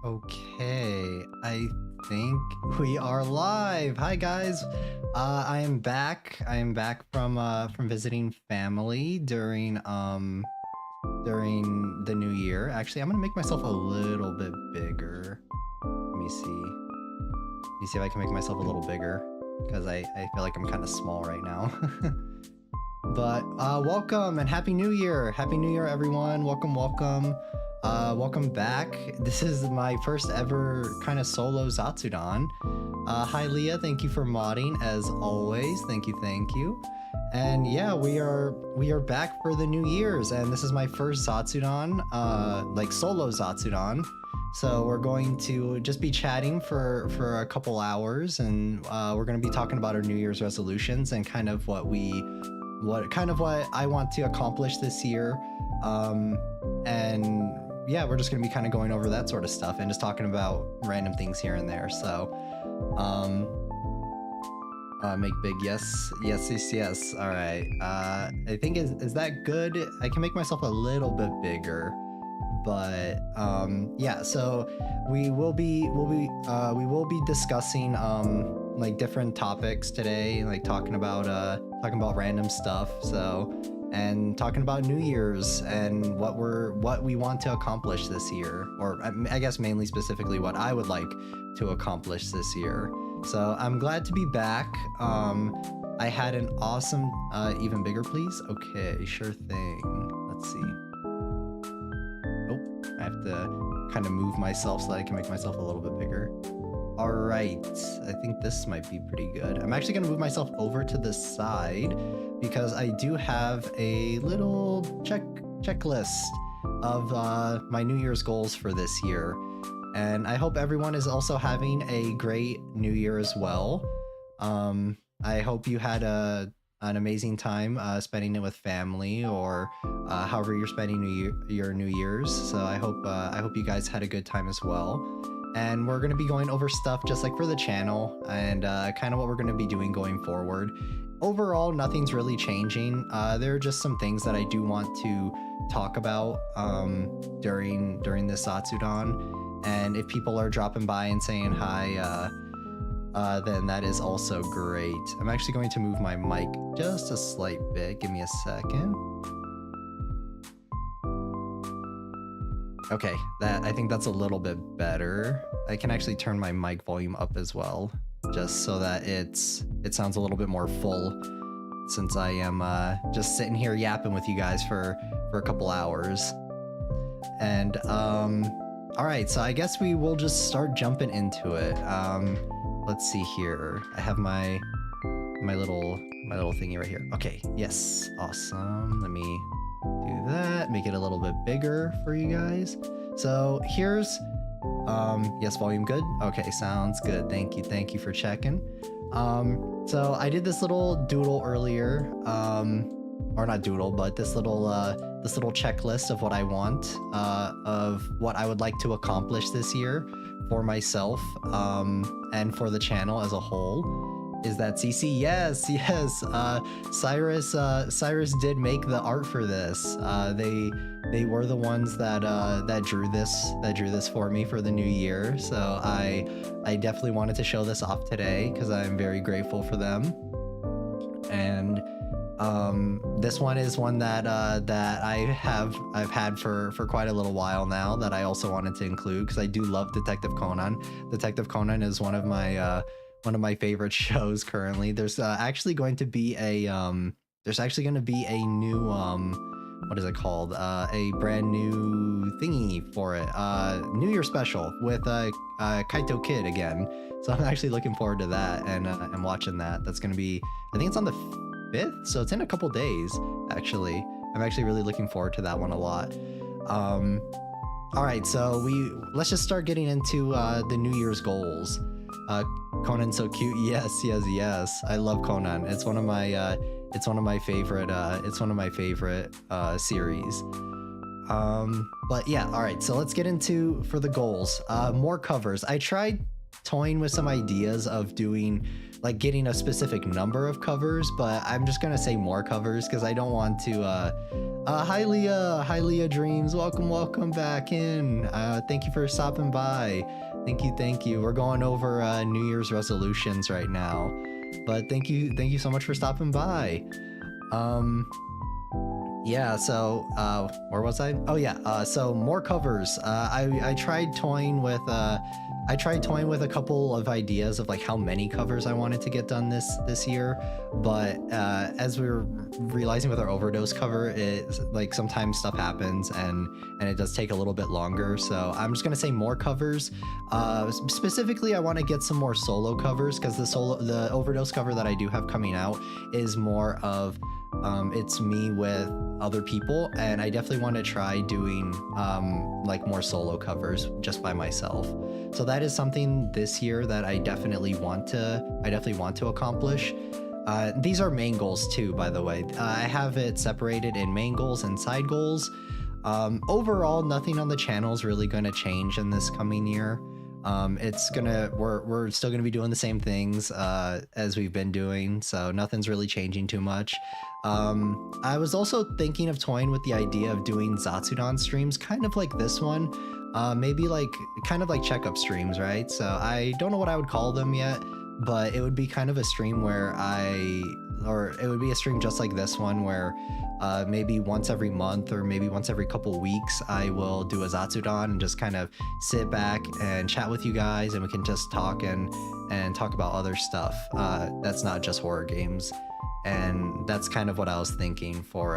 Okay, I think we are live. Hi guys. I am back. I am back from visiting family during the new year. Actually, I'm gonna make myself a little bit bigger. Let me see. Let me see if I can make myself a little bigger because I feel like I'm kind of small right now. But welcome and Happy New Year! Happy New Year, everyone! Welcome, welcome. Welcome back. This is my first ever kind of solo Zatsudan. Hi Leah, thank you for modding as always. Thank you, thank you. And yeah, we are back for the New Year's, and this is my first Zatsudan, like solo Zatsudan. So we're going to just be chatting for a couple hours, and we're going to be talking about our New Year's resolutions and kind of what I want to accomplish this year. And yeah, we're just gonna be kind of going over that sort of stuff and just talking about random things here and there. So make big, yes. All right, I think is that good? I can make myself a little bit bigger, but yeah, so we will be discussing like different topics today, like talking about random stuff, so, and talking about New Year's and what we want to accomplish this year, or I guess mainly specifically what I would like to accomplish this year. So I'm glad to be back. I had an awesome even bigger, please. Okay, sure thing. Let's see. Oh, I have to kind of move myself so that I can make myself a little bit bigger. All right, I think this might be pretty good. I'm actually gonna move myself over to the side because I do have a little checklist of my New Year's goals for this year. And I hope everyone is also having a great New Year as well. I hope you had an amazing time spending it with family, or however you're spending your New Year's. So I hope you guys had a good time as well. And we're going to be going over stuff just like for the channel and kind of what we're going to be doing going forward. Overall, nothing's really changing. There are just some things that I do want to talk about during this Zatsudan. And if people are dropping by and saying hi, then that is also great. I'm actually going to move my mic just a slight bit. Give me a second. Okay, I think that's a little bit better. I can actually turn my mic volume up as well, just so that it sounds a little bit more full, since I am just sitting here yapping with you guys for a couple hours. And all right, so I guess we will just start jumping into it. Let's see here. I have my little thingy right here. Okay, yes, awesome. Let me do that, make it a little bit bigger for you guys. So here's yes, volume good. Okay, sounds good. Thank you for checking. So I did this little doodle earlier, or not doodle, but this little checklist of what I want, of what I would like to accomplish this year for myself, and for the channel as a whole. Is that CC? Yes. Cyrus did make the art for this. They were the ones that drew this for me for the new year. So I definitely wanted to show this off today because I'm very grateful for them. And this one is one that I've had for quite a little while now, that I also wanted to include because I do love Detective Conan. Detective Conan is one of my favorite shows currently. There's actually going to be a new what is it called? A brand new thingy for it. New Year special with Kaito Kid again. So I'm actually looking forward to that and watching that. That's gonna be, I think it's on the 5th, so it's in a couple days actually. I'm actually really looking forward to that one a lot. All right, so let's just start getting into the New Year's goals. Conan's so cute. Yes. I love Conan. It's one of my favorite series. But yeah, all right. So let's get into for the goals. More covers. I tried toying with some ideas of doing like getting a specific number of covers, but I'm just gonna say more covers because I don't want to. Hi Leah Dreams, welcome back in. Thank you for stopping by. Thank you. We're going over New Year's resolutions right now, but thank you so much for stopping by. Yeah, so where was I? Oh yeah, so more covers. I tried toying with a couple of ideas of like how many covers I wanted to get done this year, but as we were realizing with our overdose cover, it's like sometimes stuff happens and it does take a little bit longer. So I'm just gonna say more covers. Specifically, I want to get some more solo covers because the overdose cover that I do have coming out is more of it's me with other people, and I definitely want to try doing like more solo covers just by myself. So that is something this year that I definitely want to accomplish. These are main goals too, by the way. I have it separated in main goals and side goals. Overall, nothing on the channel is really going to change in this coming year. We're still gonna be doing the same things as we've been doing, so nothing's really changing too much. I was also thinking of toying with the idea of doing Zatsudan streams, kind of like this one, maybe like kind of like checkup streams, right? So I don't know what I would call them yet, but it would be kind of a stream where it would be a stream just like this one where maybe once every month or maybe once every couple weeks I will do a Zatsudan and just kind of sit back and chat with you guys, and we can just talk and talk about other stuff that's not just horror games. And that's kind of what I was thinking for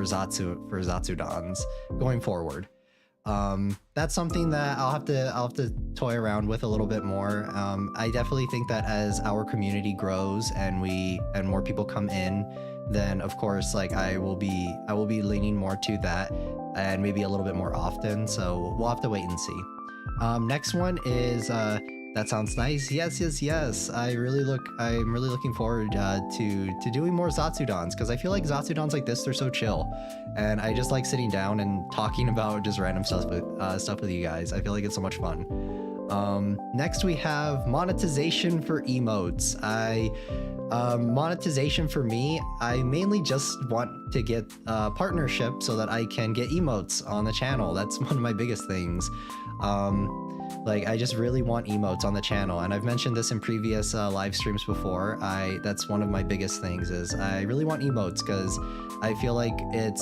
Zatsudans going forward. That's something that I'll have to toy around with a little bit more. I definitely think that as our community grows and more people come in, then of course like I will be leaning more to that and maybe a little bit more often. So we'll have to wait and see. Next one is that sounds nice. Yes. I'm really looking forward to doing more Zatsudans, because I feel like Zatsudans like this, they're so chill, and I just like sitting down and talking about just random stuff with you guys. I feel like it's so much fun. Next we have monetization for emotes. Monetization for me, I mainly just want to get partnership so that I can get emotes on the channel. That's one of my biggest things. Like I just really want emotes on the channel, and I've mentioned this in previous live streams before. That's one of my biggest things, is I really want emotes because I feel like I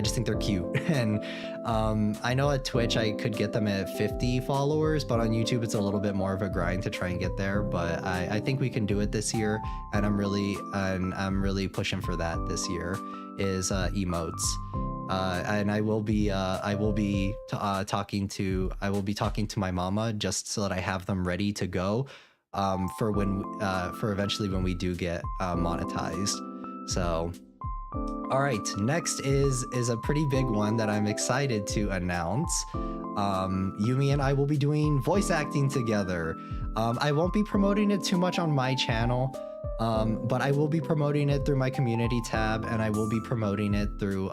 just think they're cute. And I know at Twitch I could get them at 50 followers, but on YouTube it's a little bit more of a grind to try and get there. But I think we can do it this year, and I'm really pushing for that this year, is emotes. And I will be talking to my mama just so that I have them ready to go for eventually when we do get monetized. So all right, next is a pretty big one that I'm excited to announce. Yumi and I will be doing voice acting together. I won't be promoting it too much on my channel, but I will be promoting it through my community tab, and I will be promoting it through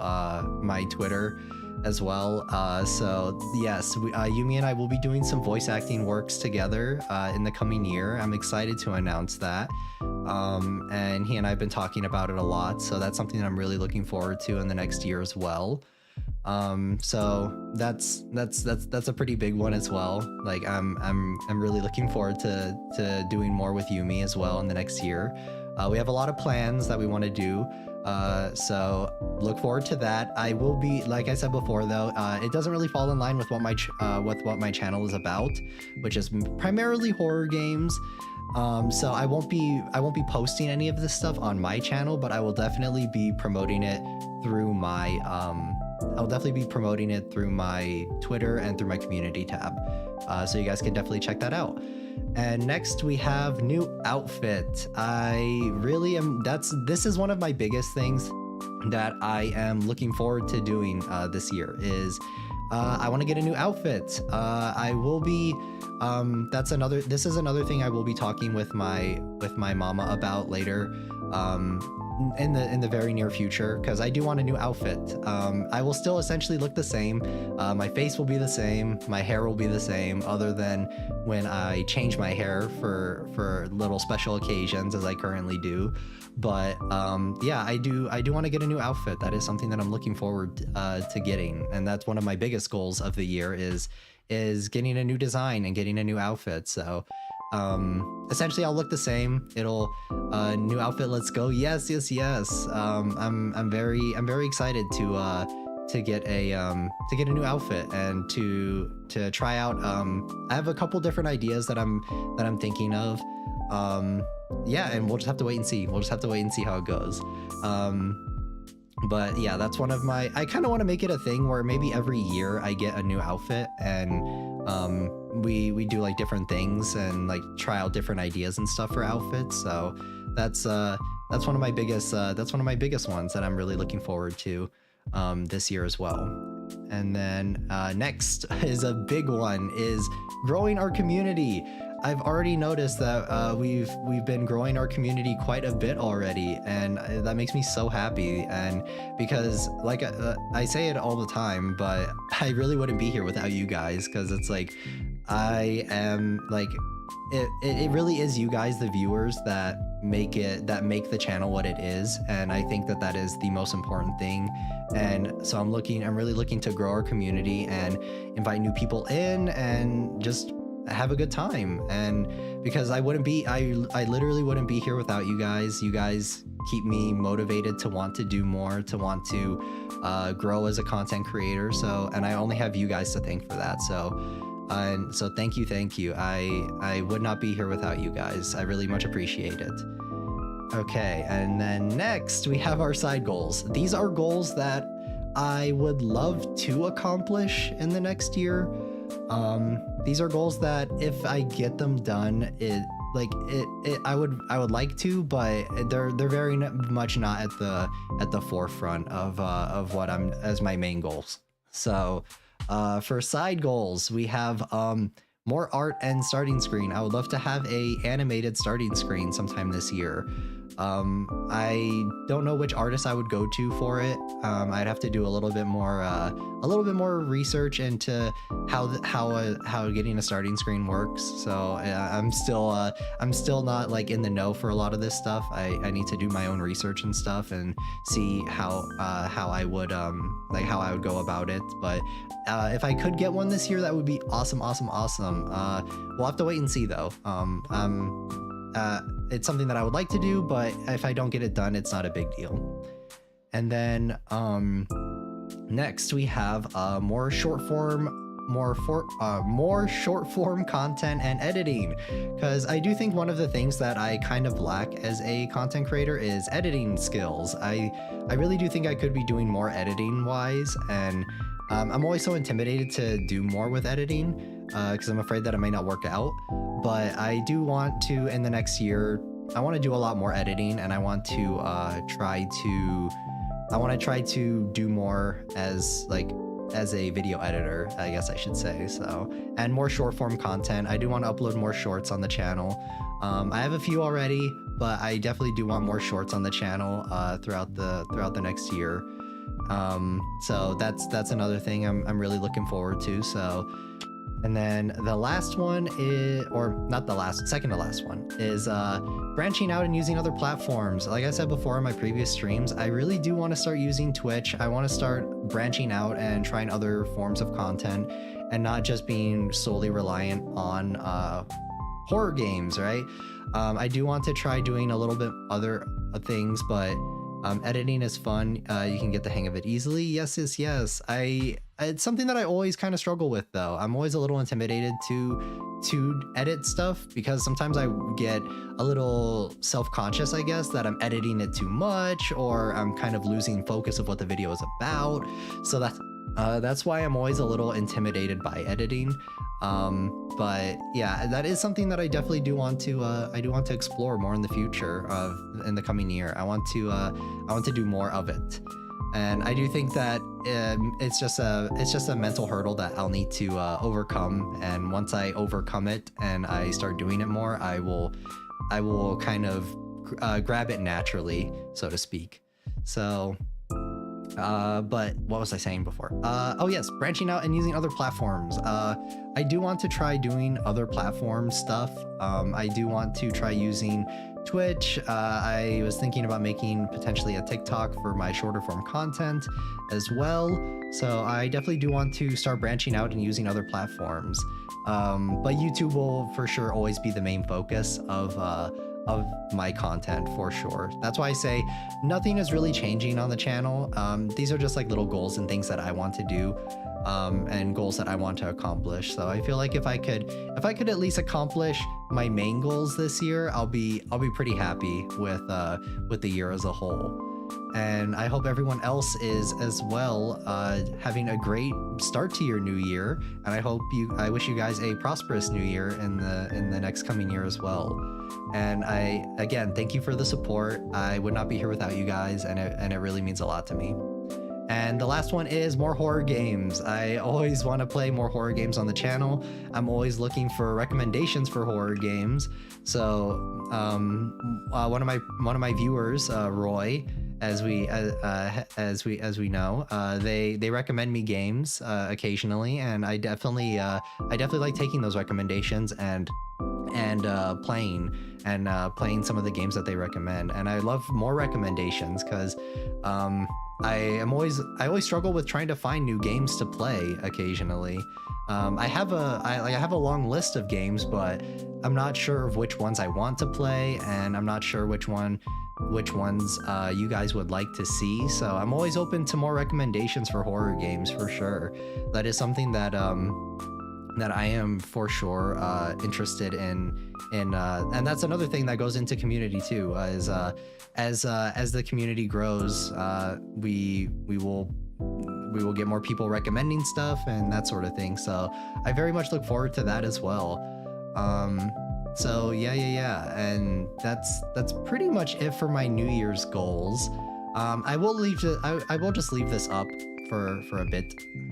my Twitter as well. So yes, Yumi and I will be doing some voice acting works together in the coming year. I'm excited to announce that. And he and I have been talking about it a lot, so that's something that I'm really looking forward to in the next year as well. So that's a pretty big one as well. Like I'm really looking forward to doing more with Yumi as well in the next year. We have a lot of plans that we want to do, so look forward to that. I will be, like I said before though, it doesn't really fall in line with what my channel is about, which is primarily horror games. So I won't be posting any of this stuff on my channel, but I will definitely be promoting it through my Twitter and through my community tab. So you guys can definitely check that out. And next we have new outfit. This is one of my biggest things that I am looking forward to doing this year, is I want to get a new outfit. I will be this is another thing I will be talking with my mama about later. in the very near future, because I do want a new outfit. I will still essentially look the same. My face will be the same. My hair will be the same, other than when I change my hair for little special occasions, as I currently do. But yeah, I do want to get a new outfit. That is something that I'm looking forward to getting, and that's one of my biggest goals of the year is getting a new design and getting a new outfit. So essentially I'll look the same. It'll new outfit, let's go. Yes. I'm very excited to get a new outfit and to try out. I have a couple different ideas that I'm thinking of. Yeah, and we'll just have to wait and see. We'll just have to wait and see how it goes. But yeah, that's one of my, I kind of want to make it a thing where maybe every year I get a new outfit, and we do like different things and like try out different ideas and stuff for outfits. So that's one of my biggest ones that I'm really looking forward to this year as well. And then next is a big one, is growing our community. I've already noticed that we've been growing our community quite a bit already, and that makes me so happy. And because like I say it all the time, but I really wouldn't be here without you guys, because it's like I am like it really is you guys, the viewers, that make the channel what it is, and I think that is the most important thing. And so I'm really looking to grow our community and invite new people in and just have a good time. And because I literally wouldn't be here without you guys. You guys keep me motivated to want to do more, to want to grow as a content creator. So, and I only have you guys to thank for that. So thank you. I would not be here without you guys. I really much appreciate it. Okay, and then next we have our side goals. These are goals that I would love to accomplish in the next year. These are goals that if I get them done, I would like to, but they're very much not at the forefront of what I'm as my main goals. So for side goals, we have more art and starting screen. I would love to have a animated starting screen sometime this year. I don't know which artist I would go to for it. I'd have to do a little bit more research into how getting a starting screen works. So I'm still not like in the know for a lot of this stuff. I need to do my own research and stuff and see how I would go about it. But if I could get one this year, that would be awesome. We'll have to wait and see though. It's something that I would like to do, but if I don't get it done, it's not a big deal. And then next we have more short form content and editing, because I do think one of the things that I kind of lack as a content creator is editing skills. I really do think I could be doing more editing wise, and I'm always so intimidated to do more with editing because I'm afraid that it might not work out. But I do want to, in the next year, I want to do a lot more editing, and I want to try to do more as a video editor, I guess I should say. So, and more short form content. I do want to upload more shorts on the channel. I have a few already, but I definitely do want more shorts on the channel throughout the next year. So that's another thing I'm really looking forward to. So. And then the last one is, or not the last, second to last one, is branching out and using other platforms. Like I said before in my previous streams, I really do want to start using Twitch. I want to start branching out and trying other forms of content and not just being solely reliant on horror games, right? I do want to try doing a little bit other things, but editing is fun. You can get the hang of it easily. Yes. It's something that I always kind of struggle with, though. I'm always a little intimidated to edit stuff because sometimes I get a little self-conscious, I guess, that I'm editing it too much, or I'm kind of losing focus of what the video is about. So that's why I'm always a little intimidated by editing. But yeah, that is something that I definitely do want to explore more in the future in the coming year. I want to do more of it. And I do think that it's just a mental hurdle that I'll need to overcome. And once I overcome it and I start doing it more, I will kind of grab it naturally, so to speak. So but what was I saying before? Oh yes, branching out and using other platforms. I do want to try doing other platform stuff. I do want to try using Twitch. I was thinking about making potentially a TikTok for my shorter form content as well. So I definitely do want to start branching out and using other platforms. But YouTube will for sure always be the main focus of my content for sure. That's why I say nothing is really changing on the channel. These are just like little goals and things that I want to do, and goals that I want to accomplish. So I feel like if I could at least accomplish my main goals this year, I'll be pretty happy with the year as a whole. And I hope everyone else is as well, having a great start to your new year. And I wish you guys a prosperous new year in the next coming year as well. And again, thank you for the support. I would not be here without you guys, and it really means a lot to me. And the last one is more horror games. I always want to play more horror games on the channel. I'm always looking for recommendations for horror games. So one of my viewers, Roy, as we know, they recommend me games occasionally, and I definitely like taking those recommendations and playing some of the games that they recommend. And I love more recommendations because I always struggle with trying to find new games to play occasionally. I have a long list of games, but I'm not sure of which ones I want to play, and I'm not sure which ones you guys would like to see. So I'm always open to more recommendations for horror games for sure. That is something that I am for sure interested in, and that's another thing that goes into community too. As the community grows, we will get more people recommending stuff and that sort of thing. So I very much look forward to that as well. So yeah, and that's pretty much it for my New Year's goals. I will just leave this up for a bit,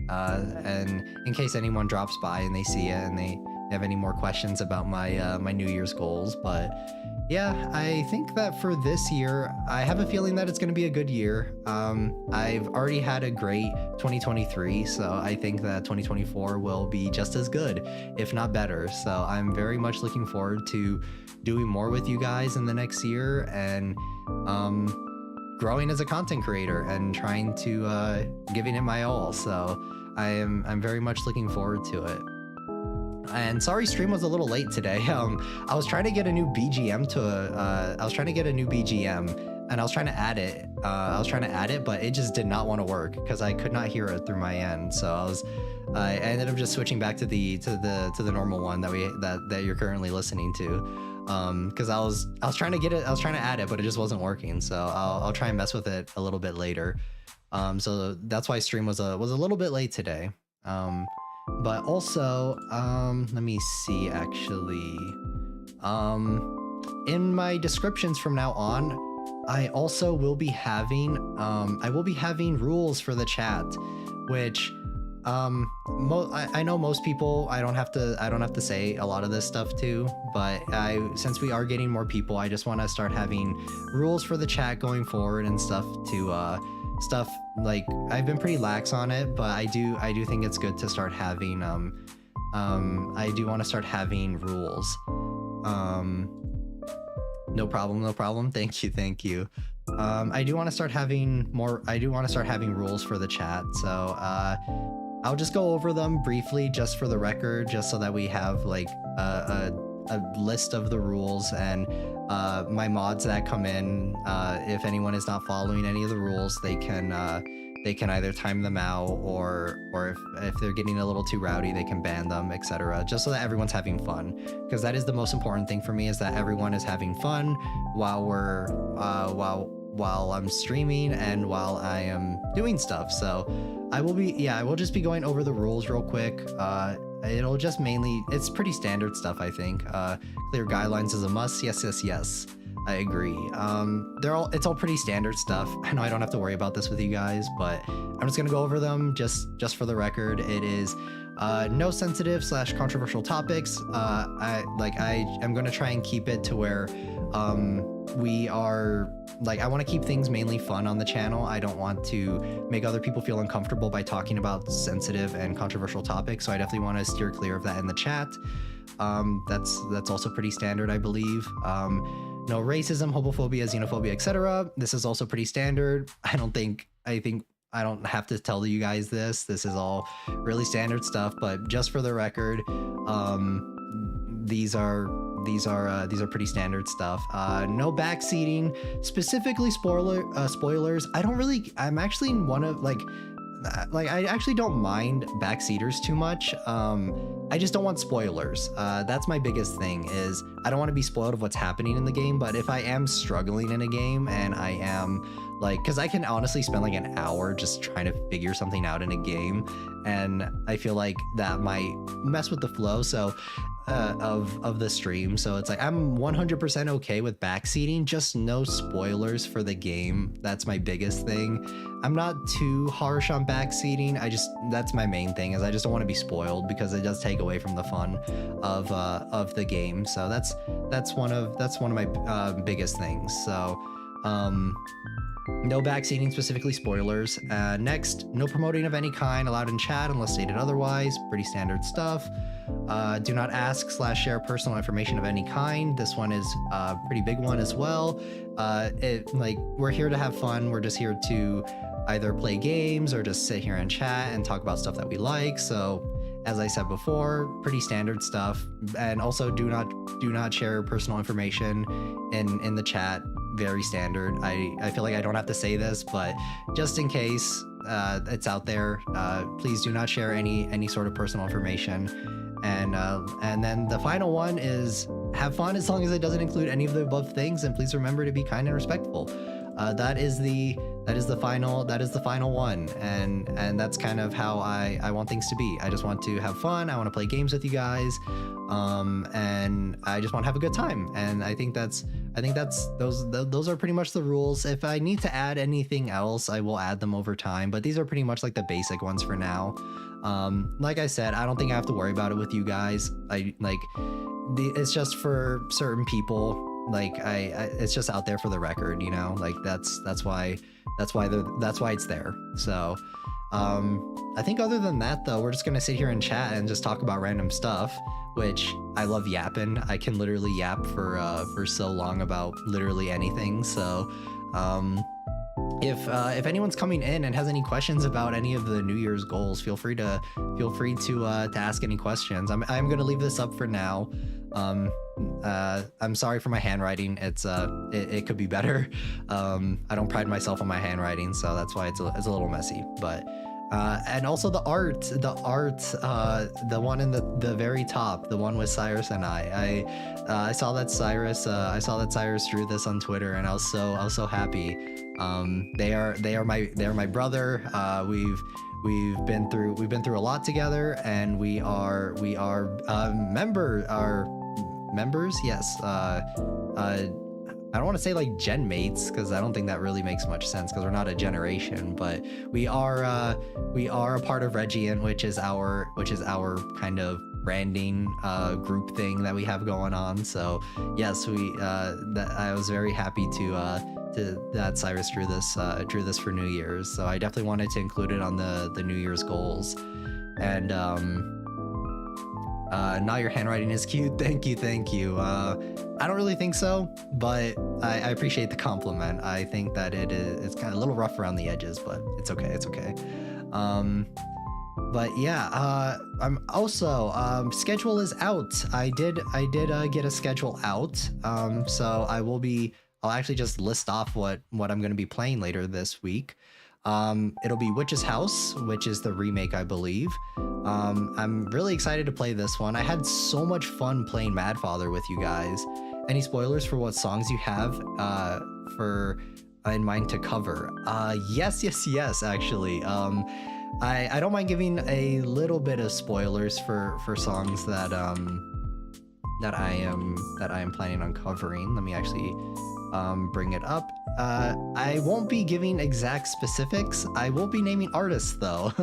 and in case anyone drops by and they see it and they have any more questions about my my New Year's goals. But yeah, I think that for this year, I have a feeling that it's going to be a good year. I've already had a great 2023, so I think that 2024 will be just as good, if not better. So I'm very much looking forward to doing more with you guys in the next year, and growing as a content creator and trying to giving it my all. So I'm very much looking forward to it. And sorry, stream was a little late today. I was trying to get a new BGM and I was trying to add it. But it just did not want to work because I could not hear it through my end. So I ended up just switching back to the normal one that you're currently listening to. Because I was trying to add it, but it just wasn't working. So I'll try and mess with it a little bit later. So that's why stream was a little bit late today. But also, let me see, actually, in my descriptions from now on, I also will be having, rules for the chat, which, I know most people, I don't have to say a lot of this stuff to, but since we are getting more people, I just want to start having rules for the chat going forward and stuff to, stuff like I've been pretty lax on it, but I do think it's good to start having I do want to start having rules. No problem. Thank you. I do want to start having rules for the chat. So I'll just go over them briefly just for the record, just so that we have like a list of the rules, and my mods that come in, if anyone is not following any of the rules, they can either time them out, or if they're getting a little too rowdy, they can ban them, etc. Just so that everyone's having fun, because that is the most important thing for me, is that everyone is having fun while I'm streaming and while I am doing stuff. So I will just be going over the rules real quick. It'll just it's pretty standard stuff, I think. Clear guidelines is a must. Yes. I agree. It's all pretty standard stuff. I know I don't have to worry about this with you guys, but I'm just gonna go over them just for the record. It is no sensitive / controversial topics. I am gonna try and keep it to where We are like, I want to keep things mainly fun on the channel. I don't want to make other people feel uncomfortable by talking about sensitive and controversial topics, so I definitely want to steer clear of that in the chat. That's also pretty standard, I believe. No racism, homophobia, xenophobia, etc. This is also pretty standard. I think I don't have to tell you guys this. This is all really standard stuff, but just for the record, these are pretty standard stuff. No backseating, specifically spoilers. I'm actually one of like I actually don't mind backseaters too much. I just don't want spoilers. That's my biggest thing, is I don't want to be spoiled of what's happening in the game, but if I am struggling in a game and I am like, because I can honestly spend like an hour just trying to figure something out in a game, and I feel like that might mess with the flow of the stream. So it's like, I'm 100% okay with backseating, just no spoilers for the game. That's my biggest thing. I'm not too harsh on backseating. That's my main thing, is I just don't want to be spoiled, because it does take away from the fun of the game. So that's one of my biggest things. So no backseating, specifically spoilers. Next, no promoting of any kind allowed in chat unless stated otherwise. Pretty standard stuff. Do not ask / share personal information of any kind. This one is a pretty big one as well. We're here to have fun. We're just here to either play games or just sit here and chat and talk about stuff that we like. So as I said before, pretty standard stuff. And also do not share personal information in the chat. Very standard. I feel like I don't have to say this, but just in case it's out there, please do not share any sort of personal information. And then the final one is have fun, as long as it doesn't include any of the above things, and please remember to be kind and respectful. That is the final one, and that's kind of how I want things to be. I just want to have fun. I want to play games with you guys, and I just want to have a good time. And I think those are pretty much the rules. If I need to add anything else, I will add them over time, but these are pretty much like the basic ones for now. Like I said, I don't think I have to worry about it with you guys. It's just for certain people. Like it's just out there for the record, you know. Like that's why it's there. So I think other than that, though, we're just gonna sit here and chat and just talk about random stuff, which I love yapping. I can literally yap for so long about literally anything. So if anyone's coming in and has any questions about any of the New Year's goals, feel free to ask any questions. I'm gonna leave this up for now. I'm sorry for my handwriting. It could be better. I don't pride myself on my handwriting, so that's why it's a little messy. But and also the art, the one in the very top, the one with Cyrus and I saw that Cyrus drew this on Twitter, and I was so happy. They are my brother. We've been through a lot together, and we are members. Yes. I don't want to say like gen mates, because I don't think that really makes much sense, because we're not a generation, but we are a part of Regeant, which is our kind of branding group thing that we have going on. So yes, I was very happy that Cyrus drew this for New Year's. So I definitely wanted to include it on the New Year's goals. And now your handwriting is cute. Thank you. I don't really think so, but I appreciate the compliment. I think that it's kind of a little rough around the edges, but it's okay. But yeah, I'm also schedule is out. I did get a schedule out. So I'll actually just list off what I'm going to be playing later this week. It'll be Witch's House, which is the remake, I believe. I'm really excited to play this one. I had so much fun playing Mad Father with you guys. Any spoilers for what songs you have in mind to cover? Yes, actually. I don't mind giving a little bit of spoilers for songs that I am planning on covering. Let me actually bring it up. I won't be giving exact specifics. I will be naming artists though,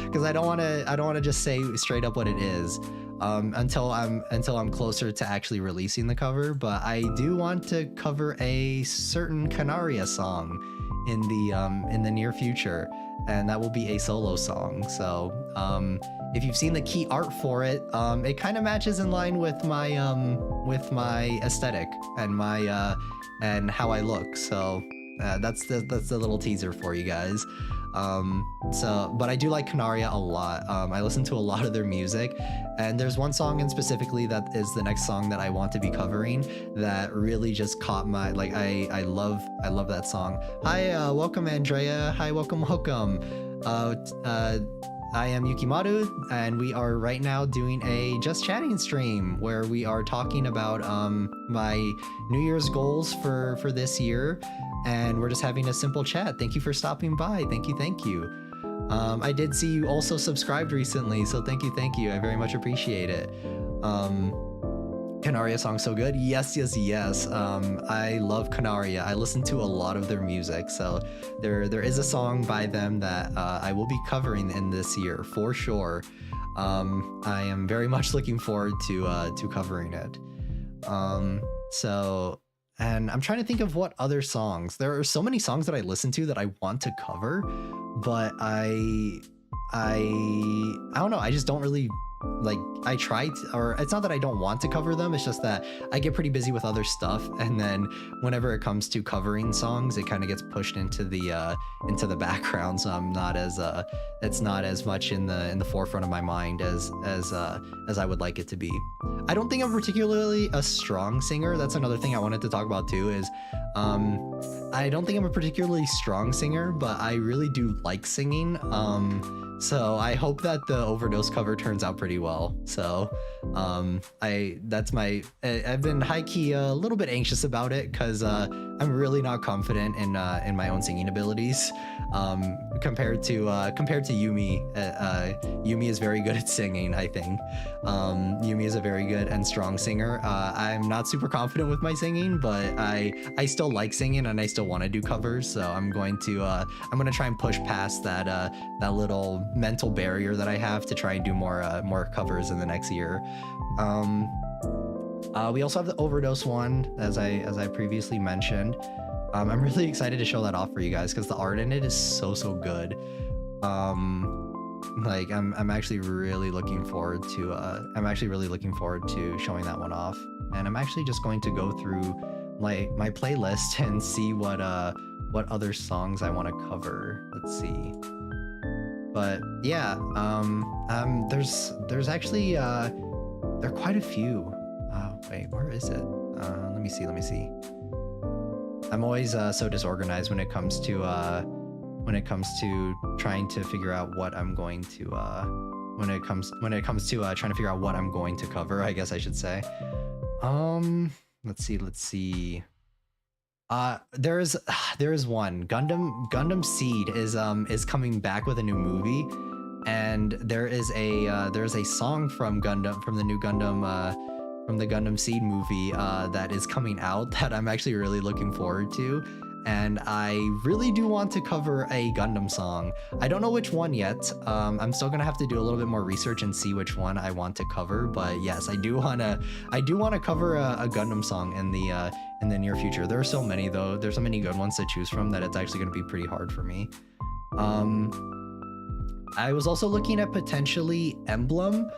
because I don't want to just say straight up what it is. until I'm closer to actually releasing the cover. But I do want to cover a certain Canaria song in the near future, and that will be a solo song. So if you've seen the key art for it, it kind of matches in line with my aesthetic and my and how I look. So that's the little teaser for you guys. But I do like Canaria a lot. I listen to a lot of their music, and there's one song in specifically that is the next song that I want to be covering that really just caught my, like, I love that song. Hi, welcome Andrea. Hi, welcome. I am Yukimaru, and we are right now doing a Just Chatting stream where we are talking about my New Year's goals for this year, and we're just having a simple chat. Thank you for stopping by. Thank you. I did see you also subscribed recently, so thank you. I very much appreciate it. Canaria song so good. Yes. I love Canaria. I listen to a lot of their music, so there is a song by them that I will be covering in this year for sure. I am very much looking forward to covering it. And I'm trying to think of what other songs. There are so many songs that I listen to that I want to cover, but I don't know. I just don't really, like, I try to, or it's not that I don't want to cover them, it's just that I get pretty busy with other stuff, and then whenever it comes to covering songs, it kind of gets pushed into the background, so I'm not as it's not as much in the forefront of my mind as I would like it to be. I don't think I'm particularly a strong singer. That's another thing I wanted to talk about too, is I don't think I'm a particularly strong singer, but I really do like singing. So I hope that the Overdose cover turns out pretty well. So I've been high-key a little bit anxious about it, because I'm really not confident in my own singing abilities. Compared to Yumi. Yumi is very good at singing, I think. Yumi is a very good and strong singer. I'm not super confident with my singing, but I still like singing, and I still want to do covers, so I'm going to try and push past that little mental barrier that I have to try and do more covers in the next year. We also have the Overdose one, as I previously mentioned. I'm really excited to show that off for you guys, because the art in it is so good. Like, I'm actually really looking forward to showing that one off. And I'm actually just going to go through my playlist and see what other songs I want to cover. Let's see. But yeah, there's actually there are quite a few. Wait, where is it? Let me see. I'm always so disorganized when it comes to trying to figure out what I'm going to when it comes to trying to figure out what I'm going to cover, I guess I should say. Let's see. There is one. Gundam Seed is coming back with a new movie, and there is a song from the new Gundam from the Gundam Seed movie that is coming out that I'm actually really looking forward to, and I really do want to cover a Gundam song. I don't know which one yet. I'm still gonna have to do a little bit more research and see which one I want to cover, but yes, I do wanna cover a Gundam song in the near future. There are so many though. There's so many good ones to choose from that it's actually gonna be pretty hard for me. I was also looking at potentially Emblem,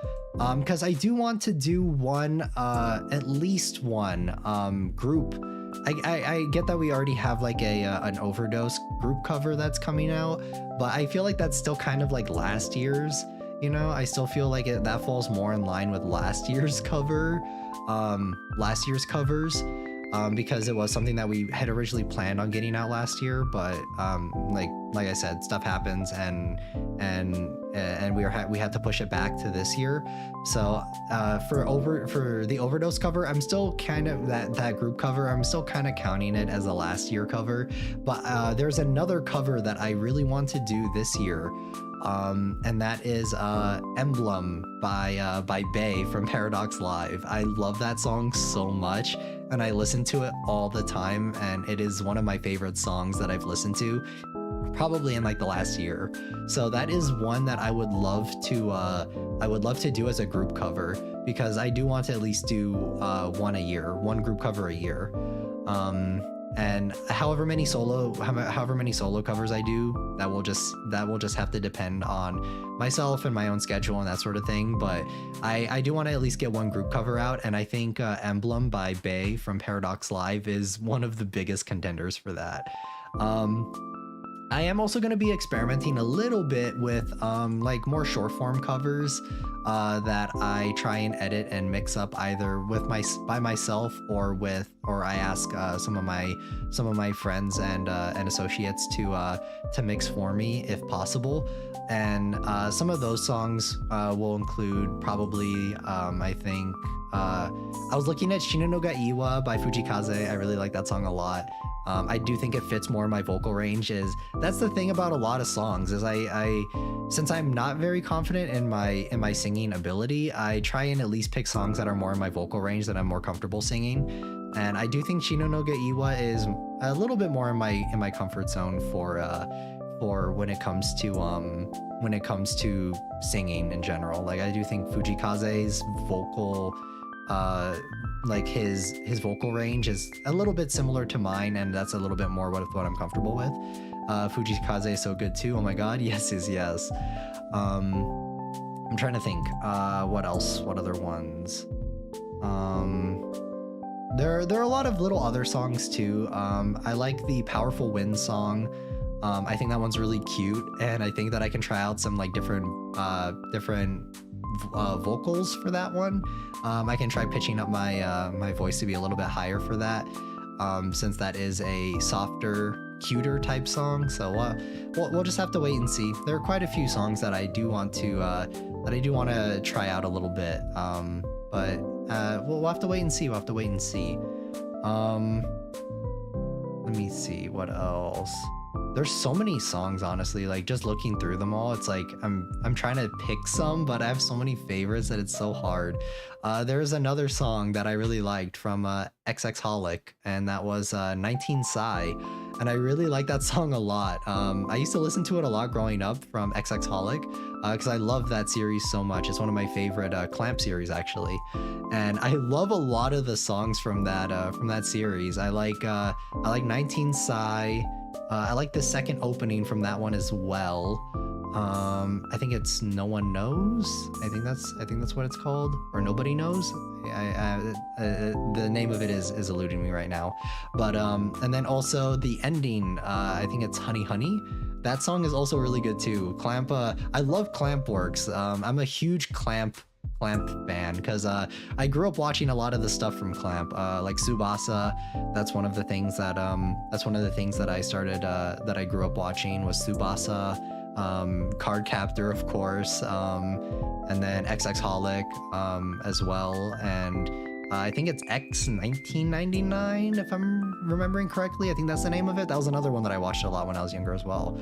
because I do want to do one, at least one group. I get that we already have like an Overdose group cover that's coming out, but I feel like that's still kind of like last year's, you know? I still feel like that falls more in line with last year's covers, because it was something that we had originally planned on getting out last year, but like I said, stuff happens, and we had to push it back to this year. So for the Overdose cover, I'm still kind of that group cover, I'm still kind of counting it as a last year cover, but there's another cover that I really want to do this year, and that is Emblem by Bay from Paradox Live. I love that song so much, and I listen to it all the time, and it is one of my favorite songs that I've listened to probably in like the last year. So that is one that I would love to do as a group cover, because I do want to at least do one group cover a year. And however many solo covers I do, that will just have to depend on myself and my own schedule and that sort of thing. But I do want to at least get one group cover out, and I think Emblem by Bae from Paradox Live is one of the biggest contenders for that. I am also going to be experimenting a little bit with like more short form covers that I try and edit and mix up either by myself or I ask some of my friends and associates to mix for me if possible. And some of those songs will include probably I think I was looking at Shino no ga Iwa by Fujikaze. I really like that song a lot. I do think it fits more in my vocal range. That's the thing about a lot of songs is I since I'm not very confident in my singing ability, I try and at least pick songs that are more in my vocal range that I'm more comfortable singing. And I do think Shino no ga Iwa is a little bit more in my comfort zone for when it comes to singing in general. Like I do think Fujikaze's vocal like his vocal range is a little bit similar to mine, and that's a little bit more what I'm comfortable with. Fujikaze is so good too. Oh my god, yes is yes. I'm trying to think what else, what other ones. There are a lot of little other songs too. I like the Powerful Wind song. I think that one's really cute, and I think that I can try out some like different vocals for that one. I can try pitching up my voice to be a little bit higher for that, since that is a softer, cuter type song. So we'll just have to wait and see. There are quite a few songs that I do want to try out a little bit, but we'll have to wait and see. Let me see what else. There's so many songs, honestly, like just looking through them all, it's like I'm trying to pick some, but I have so many favorites that it's so hard. There's another song that I really liked from XXholic, and that was 19 Psy, and I really like that song a lot. I used to listen to it a lot growing up from XXholic, because I love that series so much. It's one of my favorite Clamp series, actually, and I love a lot of the songs from that series. I like 19 Psy. I like the second opening from that one as well. I think it's No One Knows. I think that's what it's called, or Nobody Knows. The name of it is eluding me right now. But and then also the ending. I think it's Honey Honey. That song is also really good too. Clamp. I love Clamp works. I'm a huge Clamp fan because I grew up watching a lot of the stuff from Clamp, like Tsubasa. That's one of the things that I started that I grew up watching was Tsubasa, Card Captor, of course, and then XXholic as well, and I think it's X1999 if I'm remembering correctly. I think that's the name of it. That was another one that I watched a lot when I was younger as well.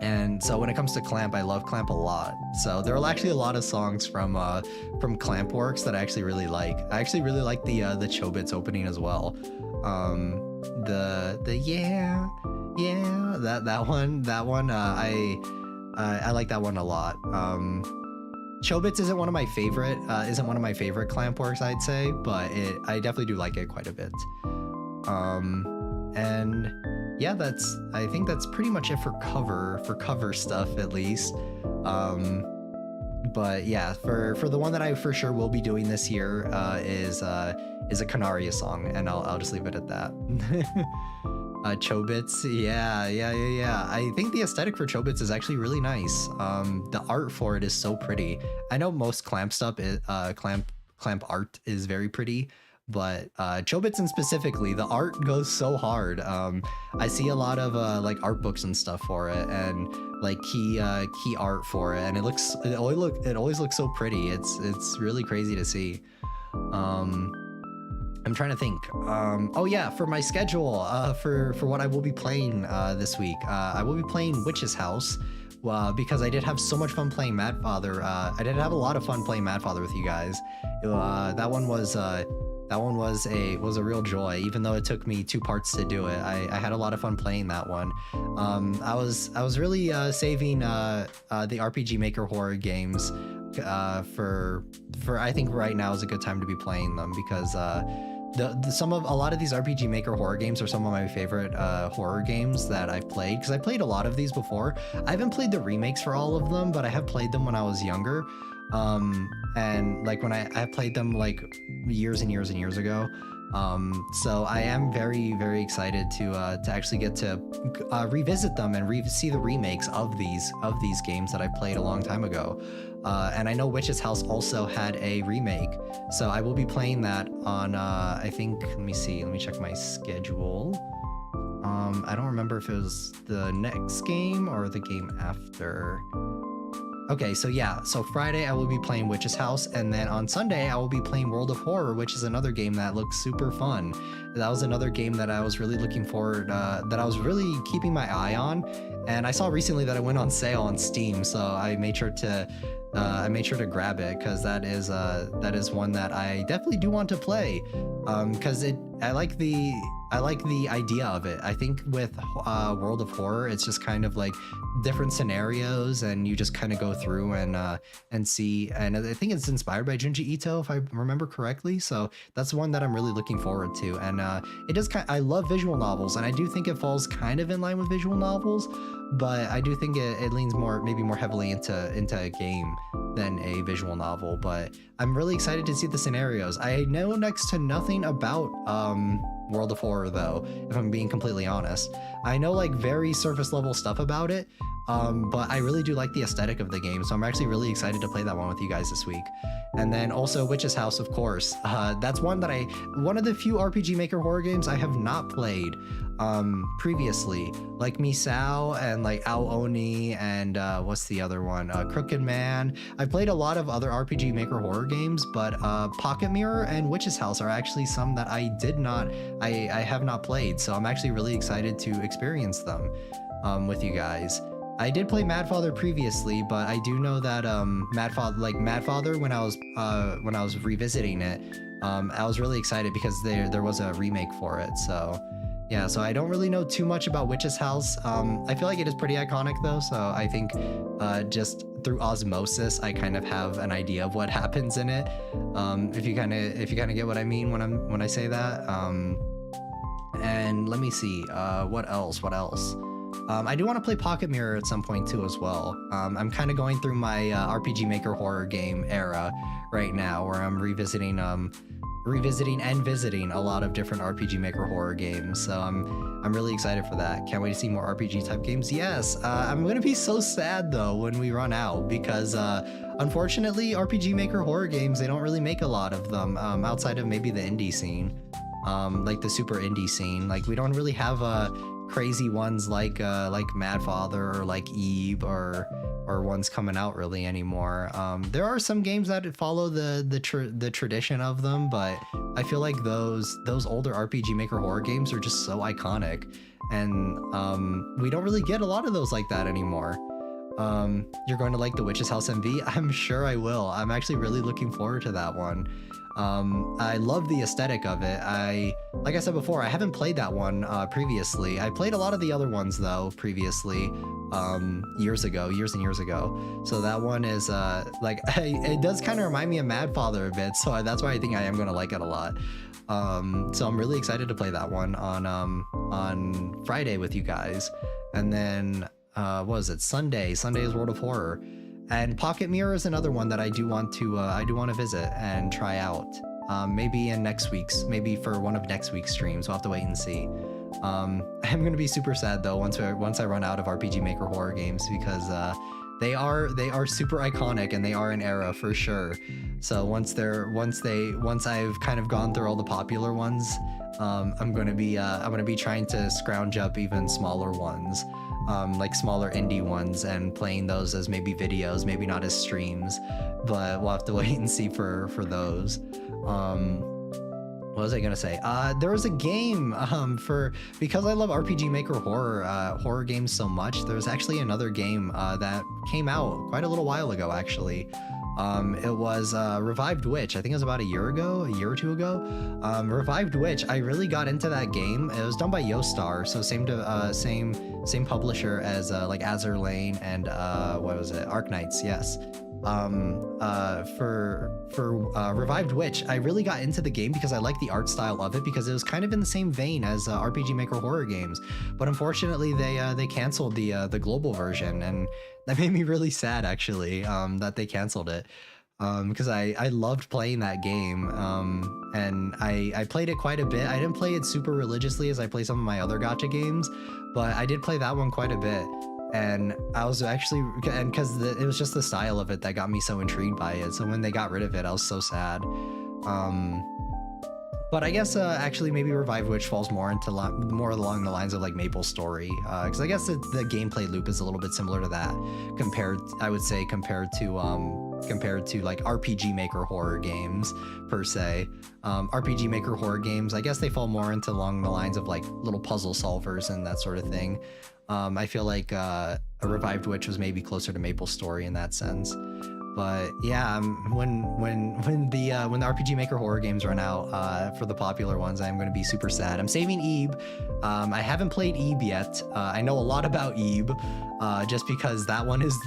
And so when it comes to Clamp, I love Clamp a lot. So there are actually a lot of songs from Clamp works that I actually really like. I actually really like the Chobits opening as well. The that one I like that one a lot. Chobits isn't one of my favorite Clamp works, I'd say, but I definitely do like it quite a bit. And yeah, I think that's pretty much it for cover stuff, at least. But yeah, for the one that I for sure will be doing this year is a Canaria song, and I'll just leave it at that. Chobits, yeah. I think the aesthetic for Chobits is actually really nice. The art for it is so pretty. I know most Clamp stuff is Clamp art is very pretty, but Chobits and specifically, the art goes so hard. I see a lot of like art books and stuff for it, and like key art for it, and it always looks so pretty. It's really crazy to see. I'm trying to think. Oh yeah, for my schedule, for what I will be playing this week, I will be playing Witch's House. Because I did have so much fun playing Mad Father. I did have a lot of fun playing Mad Father with you guys. That one was That one was a real joy, even though it took me 2 parts to do it. I had a lot of fun playing that one. I was really saving the RPG Maker horror games for I think right now is a good time to be playing them, because a lot of these RPG Maker horror games are some of my favorite horror games that I've played, because I played a lot of these before. I haven't played the remakes for all of them, but I have played them when I was younger. And like when I played them like years and years and years ago. So I am very, very excited to actually get to revisit them and see the remakes of these games that I played a long time ago. And I know Witch's House also had a remake, so I will be playing that on I think, let me check my schedule. I don't remember if it was the next game or the game after. Okay, so yeah, so Friday I will be playing Witch's House, and then on Sunday I will be playing World of Horror, which is another game that looks super fun. That was another game that I was really looking forward, that I was really keeping my eye on, and I saw recently that it went on sale on Steam, so I made sure to grab it, because that is one that I definitely do want to play, because I like the idea of it. I think with World of Horror, it's just kind of like different scenarios, and you just kind of go through and see. And I think it's inspired by Junji Ito, if I remember correctly. So that's one that I'm really looking forward to. And it does I love visual novels, and I do think it falls kind of in line with visual novels, but I do think it leans maybe more heavily into a game than a visual novel. But I'm really excited to see the scenarios. I know next to nothing about World of Horror, though, if I'm being completely honest. I know like very surface level stuff about it, but I really do like the aesthetic of the game, so I'm actually really excited to play that one with you guys this week. And then also Witch's House, of course. That's one of the few RPG Maker horror games I have not played previously, like Misao and like Ao Oni and what's the other one, Crooked Man. I've played a lot of other RPG Maker horror games, but Pocket Mirror and Witch's House are actually some that I have not played, so I'm actually really excited to experience them with you guys. I did play Mad Father previously, but I do know that Mad Father, when I was revisiting it, I was really excited because there was a remake for it. So yeah, so I don't really know too much about Witch's House. I feel like it is pretty iconic though, so I think just through osmosis I kind of have an idea of what happens in it. If you kind of get what I mean when I say that. And let me see, what else? I do want to play Pocket Mirror at some point too as well. I'm kind of going through my RPG Maker horror game era right now, where I'm revisiting and visiting a lot of different RPG Maker horror games. So I'm really excited for that. Can't wait to see more RPG type games. Yes, I'm gonna be so sad though when we run out, because unfortunately RPG Maker horror games, they don't really make a lot of them outside of maybe the indie scene, like the super indie scene. Like we don't really have crazy ones like Mad Father or like Eve or ones coming out really anymore. There are some games that follow the tradition of them, but I feel like those older RPG Maker horror games are just so iconic, and we don't really get a lot of those like that anymore. You're going to like the Witch's House MV? I'm sure I will. I'm actually really looking forward to that one. I love the aesthetic of it. Like I said before, I haven't played that one previously. I played a lot of the other ones though previously, years and years ago. So that one is it does kind of remind me of Mad Father a bit, so that's why I think I am gonna like it a lot. So I'm really excited to play that one on Friday with you guys. And then what was it? Sunday is World of Horror. And Pocket Mirror is another one that I do want to visit and try out. Maybe for one of next week's streams. We'll have to wait and see. I'm gonna be super sad though once I run out of RPG Maker horror games, because they are super iconic and they are an era for sure. So once I've kind of gone through all the popular ones, I'm gonna be trying to scrounge up even smaller ones. Like smaller indie ones, and playing those as maybe videos, maybe not as streams, but we'll have to wait and see for those. What was I gonna say? There was a game because I love RPG Maker horror games so much. There's actually another game that came out quite a little while ago actually. It was Revived Witch. I think it was about a year or two ago. Revived Witch. I really got into that game. It was done by Yostar, so same publisher as like Azur Lane and what was it? Arknights. Yes. For Revived Witch, I really got into the game because I liked the art style of it, because it was kind of in the same vein as RPG Maker horror games. But unfortunately, they canceled the global version, and that made me really sad actually, that they canceled it. Because I loved playing that game, and I played it quite a bit. I didn't play it super religiously as I play some of my other gacha games, but I did play that one quite a bit. And I was actually, and because it was just the style of it that got me so intrigued by it. So when they got rid of it, I was so sad. But I guess actually maybe Revive Witch falls more along the lines of like Maple Story, because I guess the gameplay loop is a little bit similar to that, compared to like RPG Maker horror games per se. RPG Maker horror games, I guess they fall more along the lines of like little puzzle solvers and that sort of thing. I feel like a Revived Witch was maybe closer to Maple Story in that sense. But yeah, when the RPG Maker horror games run out for the popular ones, I'm going to be super sad. I'm saving Ebe. I haven't played Ebe yet. I know a lot about Ebe, just because that one is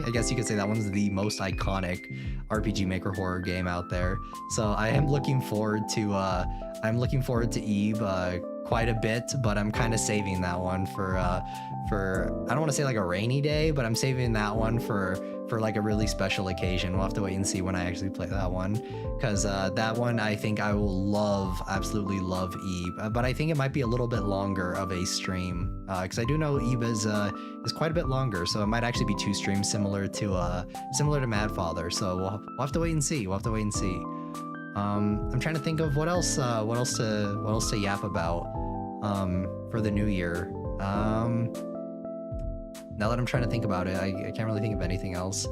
I guess you could say that one's the most iconic RPG Maker horror game out there. So I am looking forward to Ebe quite a bit, but I'm kind of saving that one for I don't want to say like a rainy day, but I'm saving that one for like a really special occasion. We'll have to wait and see when I actually play that one, because that one I think I will absolutely love Ebe, but I think it might be a little bit longer of a stream, because I do know Ebe is quite a bit longer, so it might actually be 2 streams similar to Madfather. So we'll have to wait and see. I'm trying to think of what else to yap about for the new year. Now that I'm trying to think about it, I can't really think of anything else.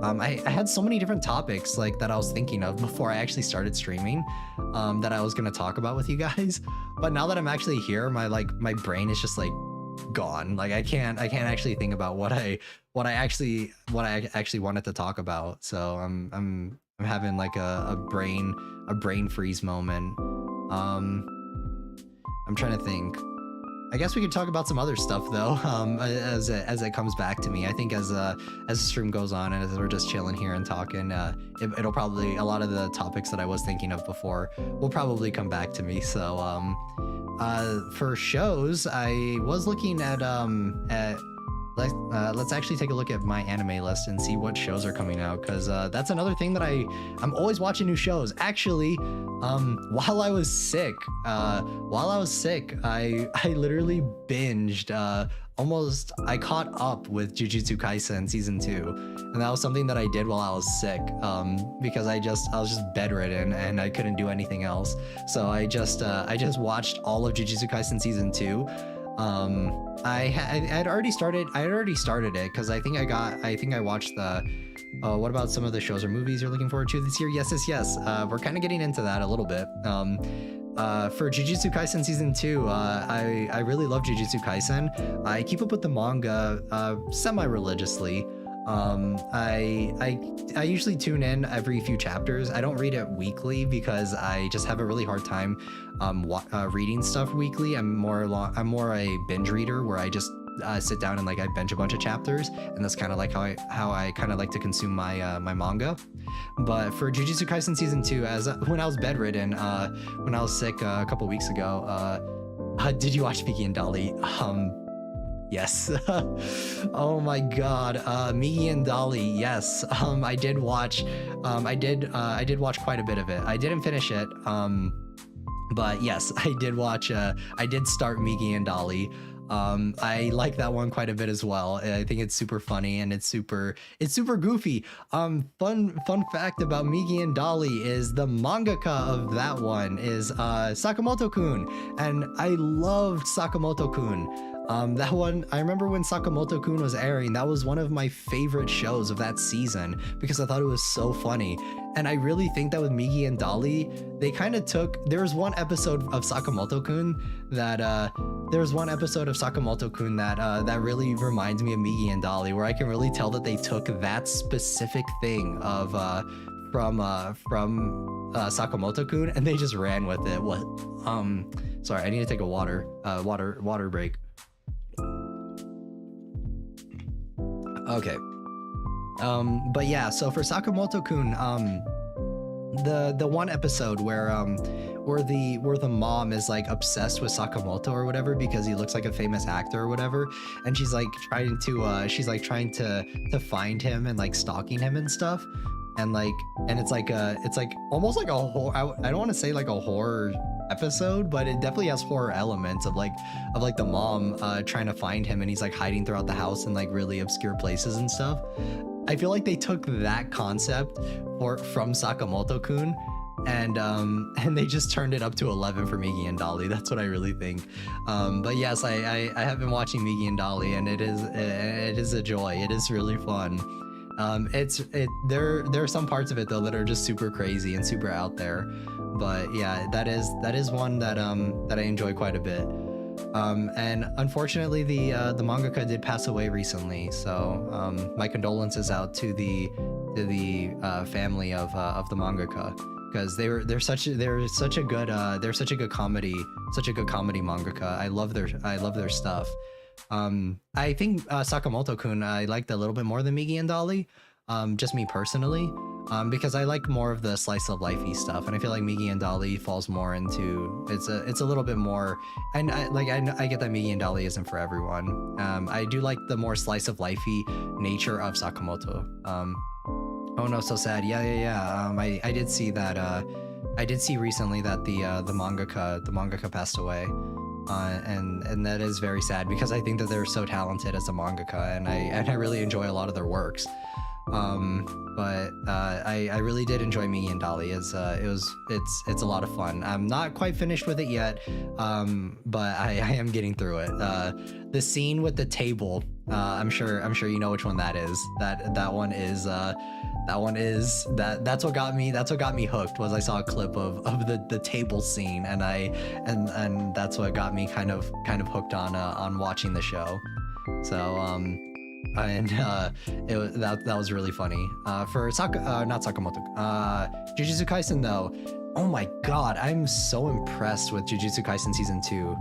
I had so many different topics like that I was thinking of before I actually started streaming, that I was gonna talk about with you guys. But now that I'm actually here, my brain is just like gone. Like I can't actually think about what I actually wanted to talk about. So I'm having like a brain freeze moment. I'm trying to think. I guess we could talk about some other stuff though, as it comes back to me. I think as the stream goes on and as we're just chilling here and talking, it'll probably, a lot of the topics that I was thinking of before will probably come back to me. So for shows, I was looking at let's actually take a look at my anime list and see what shows are coming out, because that's another thing that I'm always watching new shows. Actually, while I was sick, I literally binged I caught up with Jujutsu Kaisen season 2, and that was something that I did while I was sick, because I was just bedridden and I couldn't do anything else. So I just watched all of Jujutsu Kaisen season 2. I had already started it, because I think I watched the what about some of the shows or movies you're looking forward to this year? Yes. We're kind of getting into that a little bit. For Jujutsu Kaisen season 2, I really love Jujutsu Kaisen. I keep up with the manga semi-religiously. I usually tune in every few chapters. I don't read it weekly because I just have a really hard time reading stuff weekly. I'm more a binge reader, where I just sit down and I binge a bunch of chapters, and that's kind of like how I kind of like to consume my my manga. But for Jujutsu Kaisen season 2, when I was bedridden, when I was sick a couple weeks ago, did you watch Miki and Dolly? Yes. Oh my god. Migi and Dolly, yes. I did watch quite a bit of it. I didn't finish it. But yes, I did watch I did start Migi and Dolly. I like that one quite a bit as well. I think it's super funny and it's super goofy. Fun fact about Migi and Dolly is the mangaka of that one is Sakamoto-kun, and I loved Sakamoto-kun. That one, I remember when Sakamoto-kun was airing, that was one of my favorite shows of that season because I thought it was so funny. And I really think that with Migi and Dolly, they kind of took, there was one episode of Sakamoto-kun that, that really reminds me of Migi and Dolly, where I can really tell that they took that specific thing of, from Sakamoto-kun and they just ran with it. Sorry, I need to take a water break. Okay. But yeah, so for Sakamoto-kun, the one episode where the mom is like obsessed with Sakamoto or whatever because he looks like a famous actor or whatever, and she's like trying to find him and like stalking him and stuff, and it's like almost like a horror. I don't want to say like a horror episode, but it definitely has horror elements of like the mom trying to find him, and he's like hiding throughout the house in like really obscure places and stuff. I feel like they took that concept from Sakamoto-kun and they just turned it up to 11 for Migi and Dolly. That's what I really think. But yes, I have been watching Migi and Dolly, and it is a joy. It is really fun. There are some parts of it though that are just super crazy and super out there. But yeah, that is one that I enjoy quite a bit. And unfortunately, the mangaka did pass away recently, so my condolences out to the family of the mangaka, because they're such a good comedy mangaka. I love their stuff. I think Sakamoto-kun I liked a little bit more than Migi and Dolly, just me personally. Because I like more of the slice of lifey stuff, and I feel like Migi and Dolly falls more into it's a little bit more, and I get that Migi and Dolly isn't for everyone. I do like the more slice of lifey nature of Sakamoto. Oh no, so sad. Yeah. I did see that. I did see recently that the mangaka passed away. And that is very sad because I think that they're so talented as a mangaka, and I really enjoy a lot of their works. But I really did enjoy Migi and Dolly. It's a lot of fun. I'm not quite finished with it yet, but I am getting through it. The scene with the table, I'm sure you know which one that is. That's what got me hooked. Was I saw a clip of the table scene, and that's what got me kind of hooked on watching the show. So that was really funny. For not Sakamoto, Jujutsu Kaisen though, oh my god, I'm so impressed with Jujutsu Kaisen season 2.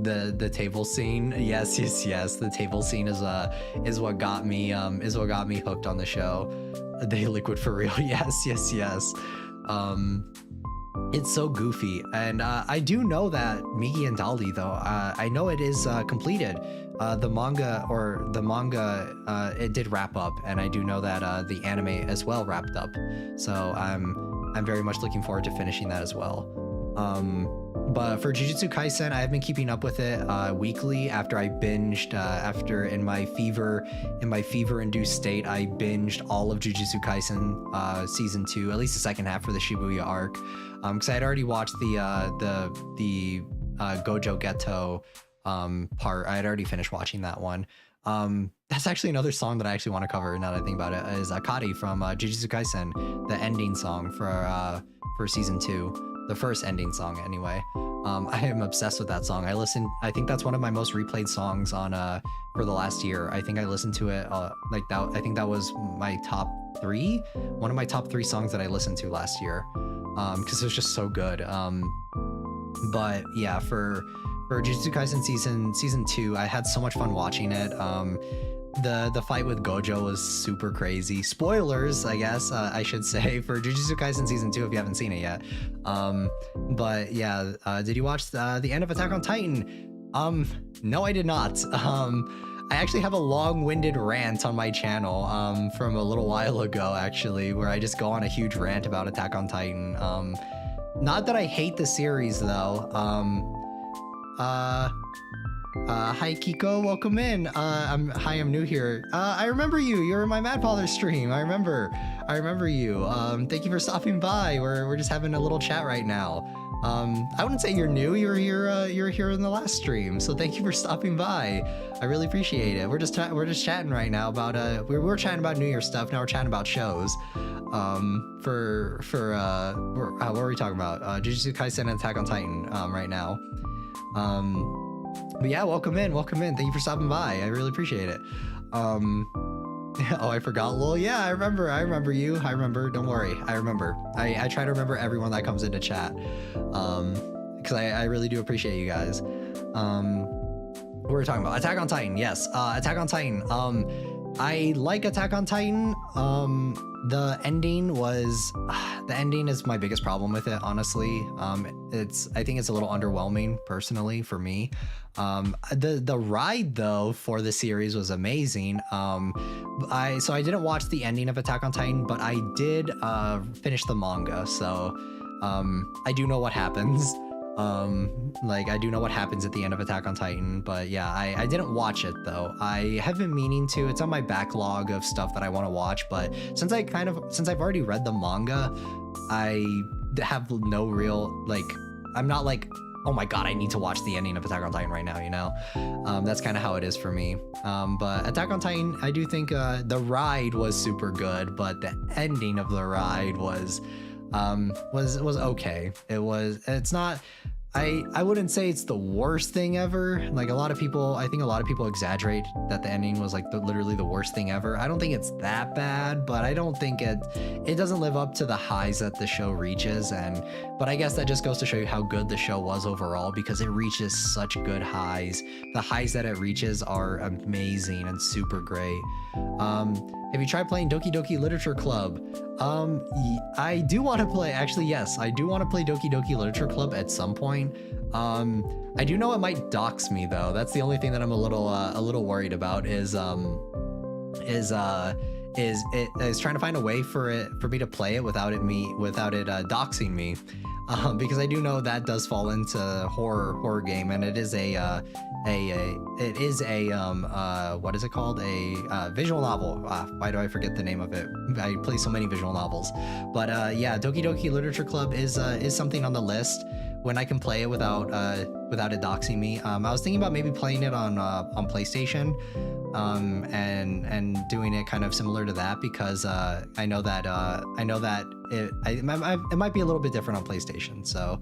The table scene, yes, the table scene is what got me hooked on the show. They liquid for real, yes. It's so goofy, and I do know that Migi and Dolly though, I know it is completed. The manga it did wrap up, and I do know that the anime as well wrapped up. So I'm very much looking forward to finishing that as well. But for Jujutsu Kaisen, I have been keeping up with it weekly after I binged in my fever-induced state, I binged all of Jujutsu Kaisen season 2, at least the second half for the Shibuya arc, because I had already watched the Gojo Ghetto part. I had already finished watching that one. That's actually another song that I actually want to cover now that I think about it, is Akari from Jujutsu Kaisen, the ending song for season 2. The first ending song anyway. I am obsessed with that song. I think that's one of my most replayed songs on for the last year. I think I listened to it like that. I think that was my top 3, one of my top 3 songs that I listened to last year, because it was just so good. But yeah, for Jujutsu Kaisen season 2, I had so much fun watching it. The fight with Gojo was super crazy. Spoilers, I guess I should say, for Jujutsu Kaisen season 2 if you haven't seen it yet. But yeah, did you watch the end of Attack on Titan? No, I did not. I actually have a long-winded rant on my channel from a little while ago, actually, where I just go on a huge rant about Attack on Titan. Not that I hate the series though. Hi Kiko, welcome in. I'm new here. I remember you. You're in my Mad Father stream. I remember you. Thank you for stopping by. We're just having a little chat right now. I wouldn't say you're new. You're here in the last stream, so thank you for stopping by. I really appreciate it. We're just chatting right now about we're chatting about New Year stuff. Now we're chatting about shows. What were we talking about? Jujutsu Kaisen and Attack on Titan right now. But yeah, welcome in. Thank you for stopping by. I really appreciate it. Oh, I forgot. Lol. Yeah, I remember you. I remember. Don't worry. I remember. I try to remember everyone that comes into chat. Because I really do appreciate you guys. What were we talking about? Attack on Titan. Yes. Attack on Titan. I like Attack on Titan. The ending is my biggest problem with it, honestly. I think it's a little underwhelming personally for me. The ride though for the series was amazing. I didn't watch the ending of Attack on Titan, but I did finish the manga, so I do know what happens. I do know what happens at the end of Attack on Titan, but yeah, I didn't watch it though. I have been meaning to. It's on my backlog of stuff that I want to watch, but since I've already read the manga, I have no real, I'm not like, oh my god, I need to watch the ending of Attack on Titan right now, you know? That's kind of how it is for me. But Attack on Titan, I do think the ride was super good, but the ending of the ride was okay. It's not, I wouldn't say it's the worst thing ever. I think a lot of people exaggerate that the ending was literally the worst thing ever. I don't think it's that bad, but I don't think it doesn't live up to the highs that the show reaches. But I guess that just goes to show you how good the show was overall, because it reaches such good highs. The highs that it reaches are amazing and super great. Have you tried playing Doki Doki Literature Club? I do want to play, actually, yes, I do want to play Doki Doki Literature Club at some point. I do know it might dox me though. That's the only thing that I'm a little worried about is trying to find a way for me to play it without it doxing me. Because I do know that does fall into horror game, and it is what is it called? A visual novel. Why do I forget the name of it? I play so many visual novels. But yeah, Doki Doki Literature Club is something on the list when I can play it without it doxing me. I was thinking about maybe playing it on PlayStation, and doing it kind of similar to that, because I know that it might be a little bit different on PlayStation. So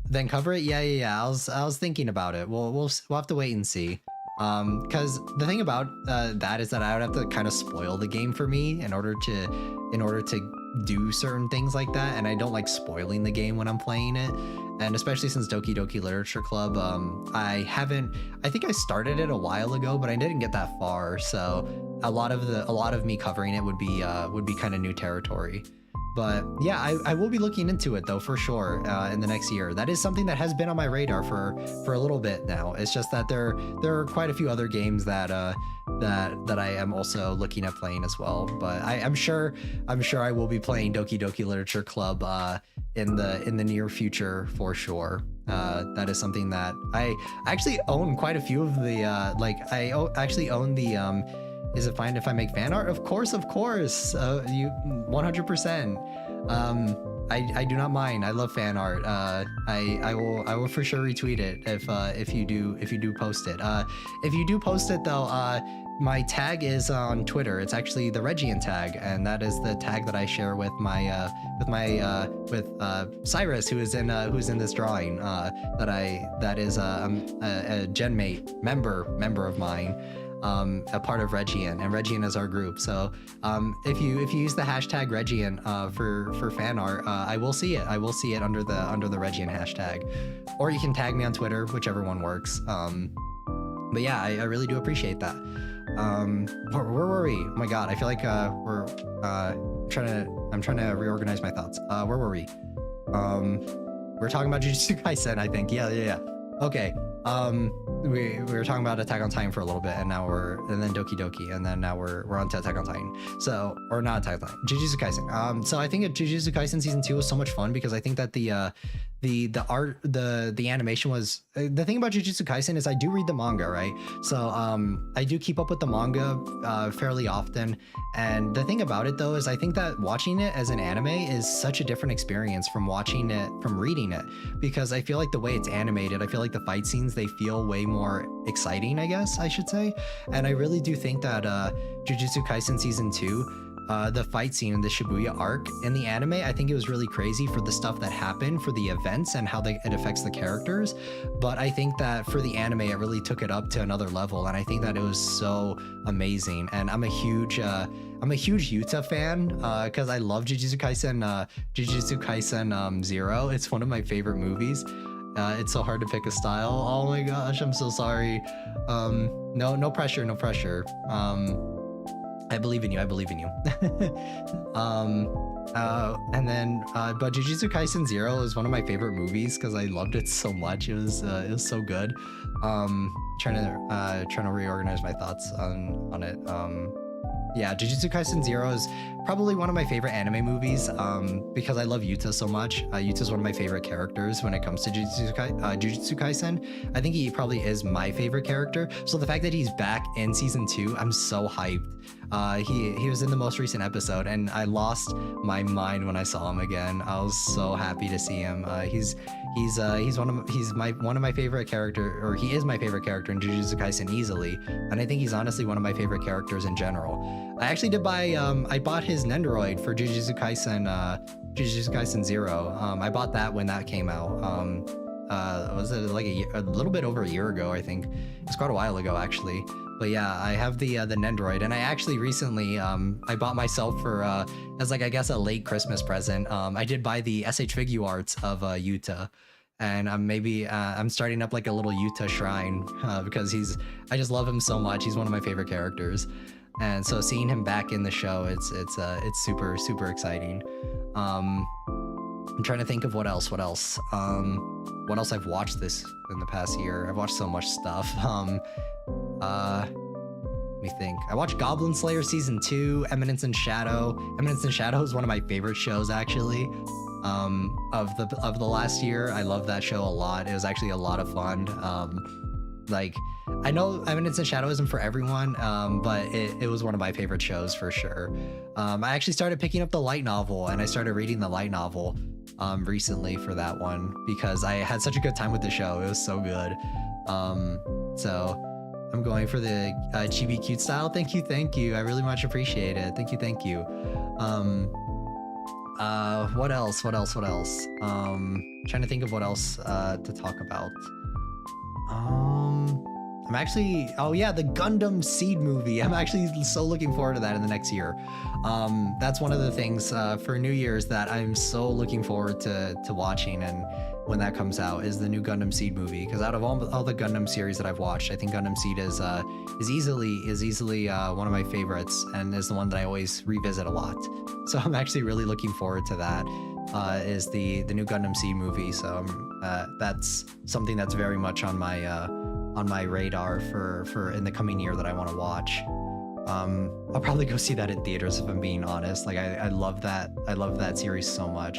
then cover it. Yeah. I was thinking about it. We'll have to wait and see. Because the thing about that is that I would have to kind of spoil the game for me in order to do certain things like that, and I don't like spoiling the game when I'm playing it. And especially since Doki Doki Literature Club, I think I started it a while ago, but I didn't get that far, so a lot of me covering it would be kind of new territory. But yeah, I will be looking into it though, for sure, in the next year. That is something that has been on my radar for a little bit now. It's just that there are quite a few other games that I am also looking at playing as well. But I'm sure I will be playing Doki Doki Literature Club in the near future for sure. That is something that I actually own quite a few of the I actually own the is it fine if I make fan art? Of course. You 100%. I do not mind. I love fan art. I will for sure retweet it if you do post it. If you do post it though, my tag is on Twitter. It's actually the Regeant tag, and that is the tag that I share with Cyrus, who is in this drawing. That is a genmate member of mine. A part of Regeant, and Regeant is our group. So if you use the hashtag Regeant for fan art, I will see it. I will see it under the Regeant hashtag, or you can tag me on Twitter, whichever one works. But yeah, I really do appreciate that. Where were we? Oh my god, I feel like I'm trying to reorganize my thoughts. Where were we? We're talking about Jujutsu Kaisen, I think. Yeah. Okay. We were talking about Attack on Titan for a little bit, and then Doki Doki, and then now we're on to Attack on Titan. So, or not Attack on Titan, Jujutsu Kaisen. So I think Jujutsu Kaisen season 2 was so much fun, because I think that the the art, the animation was the thing about Jujutsu Kaisen is I do read the manga, right? So I do keep up with the manga fairly often, and the thing about it though is I think that watching it as an anime is such a different experience from watching it from reading it, because I feel like the way it's animated, I feel like the fight scenes, they feel way more exciting, I guess I should say. And I really do think that Jujutsu Kaisen season 2, the fight scene in the Shibuya arc in the anime, I think it was really crazy for the stuff that happened, for the events and how it affects the characters. But I think that for the anime, it really took it up to another level, and I think that it was so amazing. And I'm a huge Yuta fan because I love Jujutsu Kaisen 0. It's one of my favorite movies. It's so hard to pick a style. Oh my gosh, I'm so sorry. No pressure, no pressure. I believe in you. I believe in you. And then, but Jujutsu Kaisen 0 is one of my favorite movies because I loved it so much. It was so good. Trying to reorganize my thoughts on it. Yeah, Jujutsu Kaisen 0 is probably one of my favorite anime movies because I love Yuta so much. Yuta's one of my favorite characters when it comes to Jujutsu Kaisen. I think he probably is my favorite character. So the fact that he's back in season 2, I'm so hyped. He was in the most recent episode, and I lost my mind when I saw him again. I was so happy to see him. He's one of my favorite character, or he is my favorite character in Jujutsu Kaisen easily, and I think he's honestly one of my favorite characters in general. I actually did buy I bought his Nendoroid for Jujutsu Kaisen 0. I bought that when that came out. Was it like a little bit over a year ago? I think it's quite a while ago actually. But yeah, I have the Nendoroid, and I actually recently I bought myself for as like I guess a late Christmas present. I did buy the SH Figuarts of Yuta, and I'm starting up like a little Yuta shrine because I just love him so much. He's one of my favorite characters, and so seeing him back in the show, it's super exciting. I'm trying to think of what else I've watched this in the past year. I've watched so much stuff. Let me think. I watched Goblin Slayer season 2, Eminence in Shadow. Eminence in Shadow is one of my favorite shows actually of the last year. I love that show a lot. It was actually a lot of fun. Like, I know Eminence in Shadow isn't for everyone, but it was one of my favorite shows for sure. I actually started picking up the light novel, and I started reading the light novel recently for that one because I had such a good time with the show. It was so good. So I'm going for the chibi cute style. Thank you. I really much appreciate it. Thank you. What else? Trying to think of what else to talk about. I'm actually, oh yeah, the Gundam Seed movie. I'm actually so looking forward to that in the next year. That's one of the things for New Year's that I'm so looking forward to watching, and when that comes out is the new Gundam Seed movie. Because out of all the Gundam series that I've watched, I think Gundam Seed is easily one of my favorites, and is the one that I always revisit a lot. So I'm actually really looking forward to that. Is the new Gundam Seed movie. So that's something that's very much on my radar for in the coming year that I want to watch. I'll probably go see that in theaters if I'm being honest. Like I love that series so much.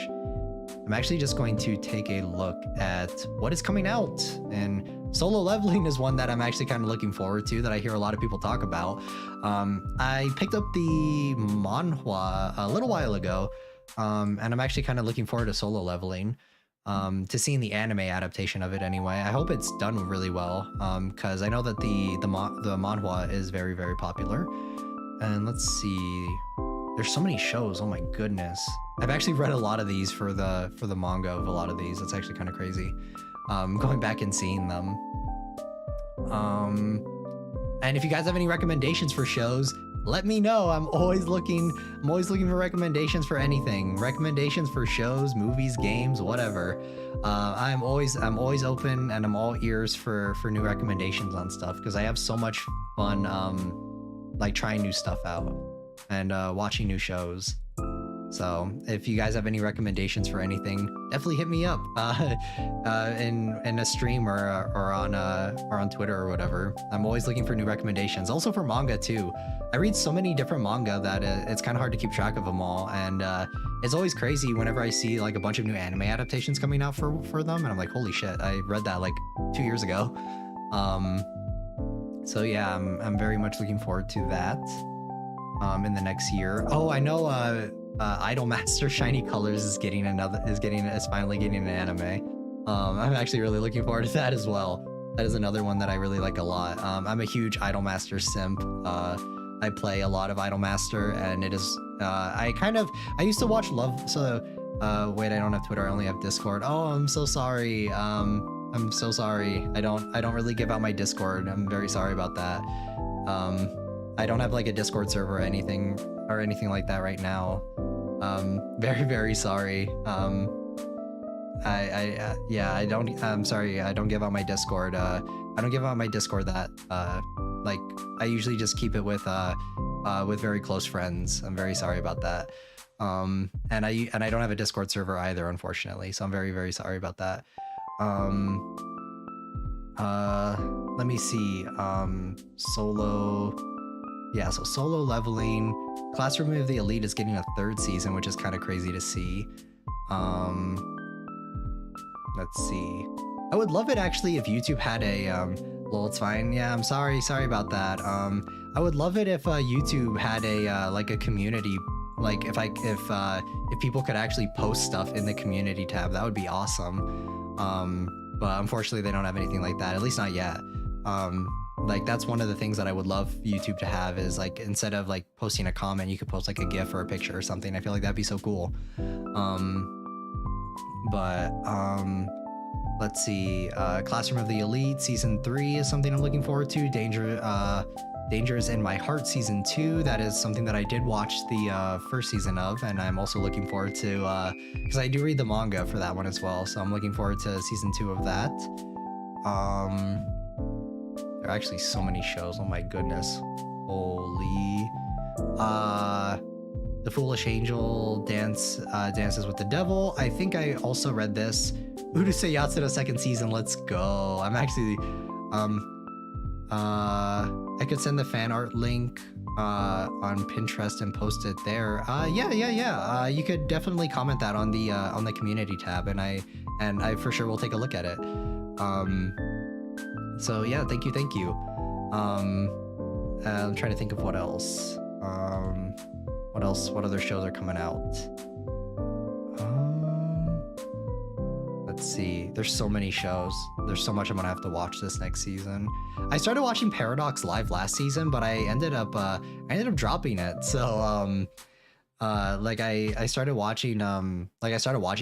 I'm actually just going to take a look at what is coming out, and Solo Leveling is one that I'm actually kind of looking forward to, that I hear a lot of people talk about. I picked up the manhwa a little while ago, and I'm actually kind of looking forward to Solo Leveling, to seeing the anime adaptation of it anyway. I hope it's done really well, because I know that the manhwa is very, very popular. And let's see, there's so many shows, oh my goodness. I've actually read a lot of these for the manga of a lot of these. It's actually kind of crazy, going back and seeing them. And if you guys have any recommendations for shows, let me know. I'm always looking for recommendations for anything. Recommendations for shows, movies, games, whatever. I'm always open, and I'm all ears for new recommendations on stuff, because I have so much fun like trying new stuff out and watching new shows. So if you guys have any recommendations for anything, definitely hit me up in a stream or on Twitter or whatever. I'm always looking for new recommendations. Also for manga too. I read so many different manga that it's kind of hard to keep track of them all, and it's always crazy whenever I see like a bunch of new anime adaptations coming out for them, and I'm like, holy shit, I read that like 2 years ago. So yeah, I'm very much looking forward to that in the next year. Oh, I know Idolmaster Shiny Colors is finally getting an anime. I'm actually really looking forward to that as well. That is another one that I really like a lot. I'm a huge Idolmaster simp. I play a lot of Idolmaster, and it is I used to watch Love. So wait, I don't have Twitter. I only have Discord. Oh, I'm so sorry. I'm so sorry. I don't really give out my Discord. I'm very sorry about that. I don't have like a Discord server or anything like that right now. Very, very sorry. I'm sorry. I don't give out my Discord. I don't give out my Discord that like I usually just keep it with very close friends. I'm very sorry about that. And I don't have a Discord server either, unfortunately. So I'm very, very sorry about that. Let me see. Solo. Yeah, so Solo Leveling. Classroom of the Elite is getting a 3rd season, which is kind of crazy to see. Let's see. I would love it actually if YouTube had a well, it's fine. Yeah, I'm sorry about that. I would love it if YouTube had a like a community, like if people could actually post stuff in the community tab. That would be awesome. But unfortunately they don't have anything like that, at least not yet. Like that's one of the things that I would love YouTube to have, is like instead of like posting a comment, you could post like a GIF or a picture or something. I feel like that'd be so cool. Let's see. Classroom of the Elite Season 3 is something I'm looking forward to. Dangers in My Heart Season 2. That is something that I did watch the 1st season of, and I'm also looking forward to, because I do read the manga for that one as well, so I'm looking forward to Season 2 of that. There are actually so many shows, oh my goodness. Holy. The Foolish Angel Dances with the Devil. I think I also read this. Urusei Yatsura 2nd season, let's go. I'm actually, I could send the fan art link on Pinterest and post it there. Yeah. You could definitely comment that on the community tab, and I for sure will take a look at it. So yeah, thank you. I'm trying to think of what else. What other shows are coming out? Let's see. There's so many shows. There's so much I'm gonna have to watch this next season. I started watching Paradox Live last season, but I ended up dropping it. So I started watching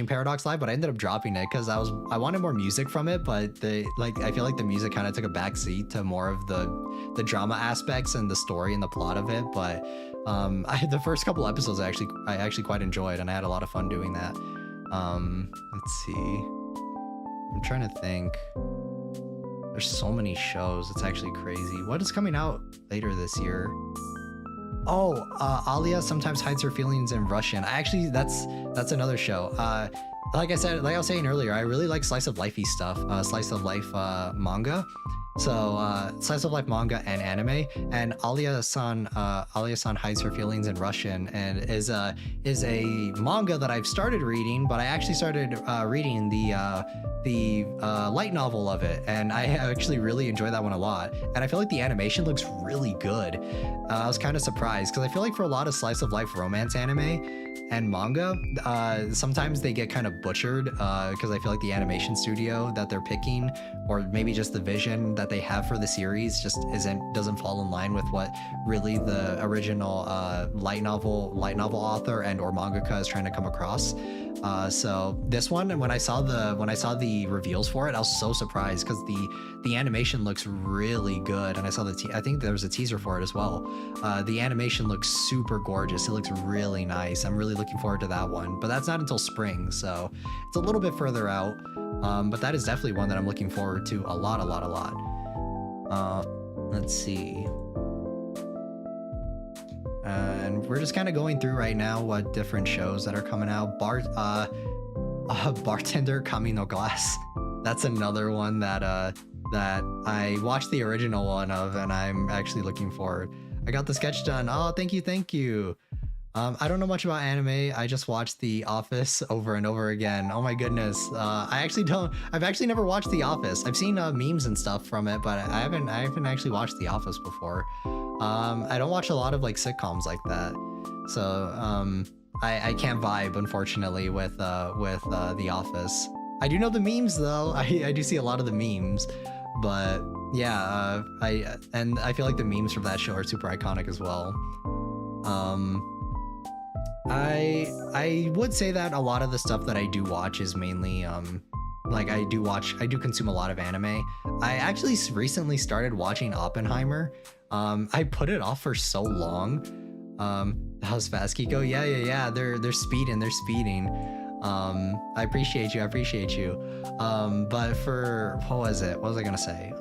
Paradox Live, but I ended up dropping it because I wanted more music from it, but I feel like the music kind of took a backseat to more of the drama aspects and the story and the plot of it. But the first couple episodes I actually quite enjoyed, and I had a lot of fun doing that. Let's see. I'm trying to think. There's so many shows. It's actually crazy. What is coming out later this year? Oh, Alia sometimes hides her feelings in Russian. That's another show. Like I was saying earlier, I really like slice of lifey stuff, slice of life manga. So slice of life manga and anime, and Alia-san hides her feelings in Russian, and is a manga that I've started reading, but I actually started reading the light novel of it, and I actually really enjoy that one a lot, and I feel like the animation looks really good. I was kind of surprised because I feel like for a lot of slice of life romance anime and manga, sometimes they get kind of butchered because I feel like the animation studio that they're picking, or maybe just the vision that they have for the series, just doesn't fall in line with what really the original light novel author and or mangaka is trying to come across. So this one, when I saw the reveals for it, I was so surprised because the animation looks really good, and I saw I think there was a teaser for it as well. The animation looks super gorgeous. It looks really nice. I'm really looking forward to that one, but that's not until spring, so it's a little bit further out. But that is definitely one that I'm looking forward to a lot. Let's see. And we're just kind of going through right now what different shows that are coming out. Bartender Kami no Glass. That's another one that I watched the original one of, and I'm actually looking forward. I got the sketch done. Oh, thank you. I don't know much about anime. I just watched The Office over and over again. Oh my goodness. I've actually never watched The Office. I've seen memes and stuff from it, but I haven't actually watched The Office before. I don't watch a lot of like sitcoms like that. So I can't vibe, unfortunately, with The Office. I do know the memes though. I do see a lot of the memes, but yeah, I feel like the memes from that show are super iconic as well. I would say that a lot of the stuff that I do watch is mainly like I do consume a lot of anime. I actually recently started watching Oppenheimer. I put it off for so long. That was fast, Kiko. Yeah. They're speeding. I appreciate you. But for what was I gonna say?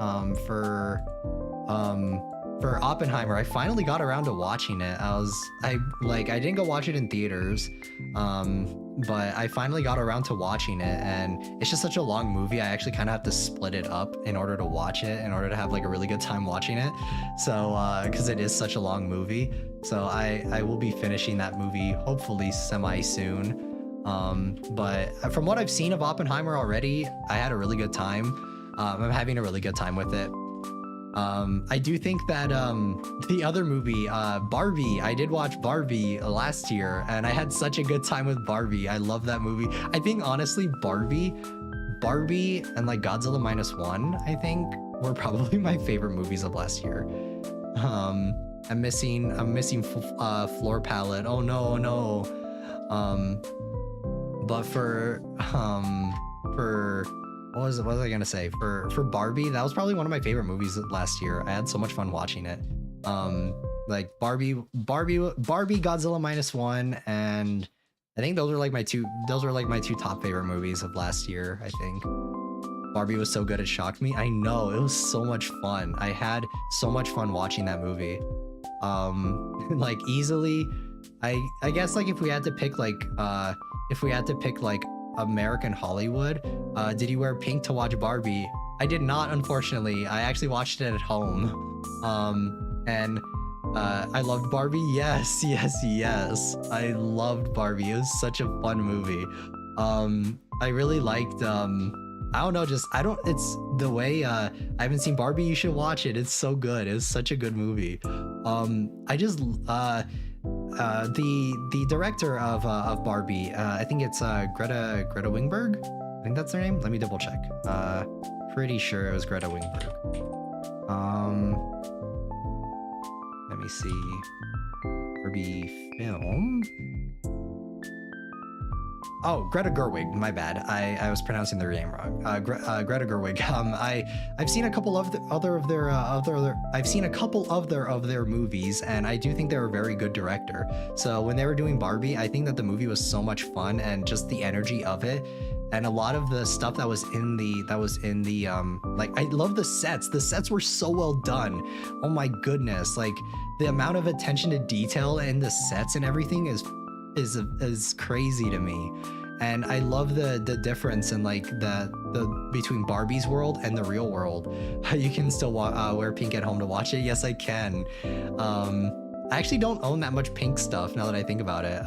For Oppenheimer, I finally got around to watching it. I didn't go watch it in theaters, but I finally got around to watching it, and it's just such a long movie. I actually kind of have to split it up in order to watch it, in order to have like a really good time watching it. So, because it is such a long movie, so I will be finishing that movie hopefully semi soon. But from what I've seen of Oppenheimer already, I had a really good time. I'm having a really good time with it. I do think that the other movie, Barbie, I did watch Barbie last year, and I had such a good time with Barbie. I love that movie. I think honestly, Barbie and like Godzilla -1, I think, were probably my favorite movies of last year. I'm missing Floor Palette. Oh no. But for what was I gonna say? For Barbie, that was probably one of my favorite movies last year. I had so much fun watching it. Like Barbie, Godzilla -1, and I think those were like my two top favorite movies of last year. I think Barbie was so good it shocked me. I know, it was so much fun. I had so much fun watching that movie. Like easily, I guess like if we had to pick like American Hollywood, did you wear pink to watch Barbie? I did not, unfortunately. I actually watched it at home. And I loved Barbie. Yes. I loved Barbie. It was such a fun movie. I really liked it's the way I haven't seen Barbie. You should watch it. It's so good. It's such a good movie. The director of Barbie, I think it's Greta Wingberg. I think that's her name. Let me double check. Pretty sure it was Greta Wingberg. Let me see. Barbie film. Oh, Greta Gerwig. My bad. I was pronouncing their name wrong. Greta Gerwig. I've seen a couple of their movies, and I do think they're a very good director. So when they were doing Barbie, I think that the movie was so much fun, and just the energy of it, and a lot of the stuff that was in the like, I love the sets. The sets were so well done. Oh my goodness! Like the amount of attention to detail in the sets and everything is crazy to me. And I love the difference in like the between Barbie's world and the real world. You can still wear pink at home to watch it. Yes, I can. I actually don't own that much pink stuff now that I think about it.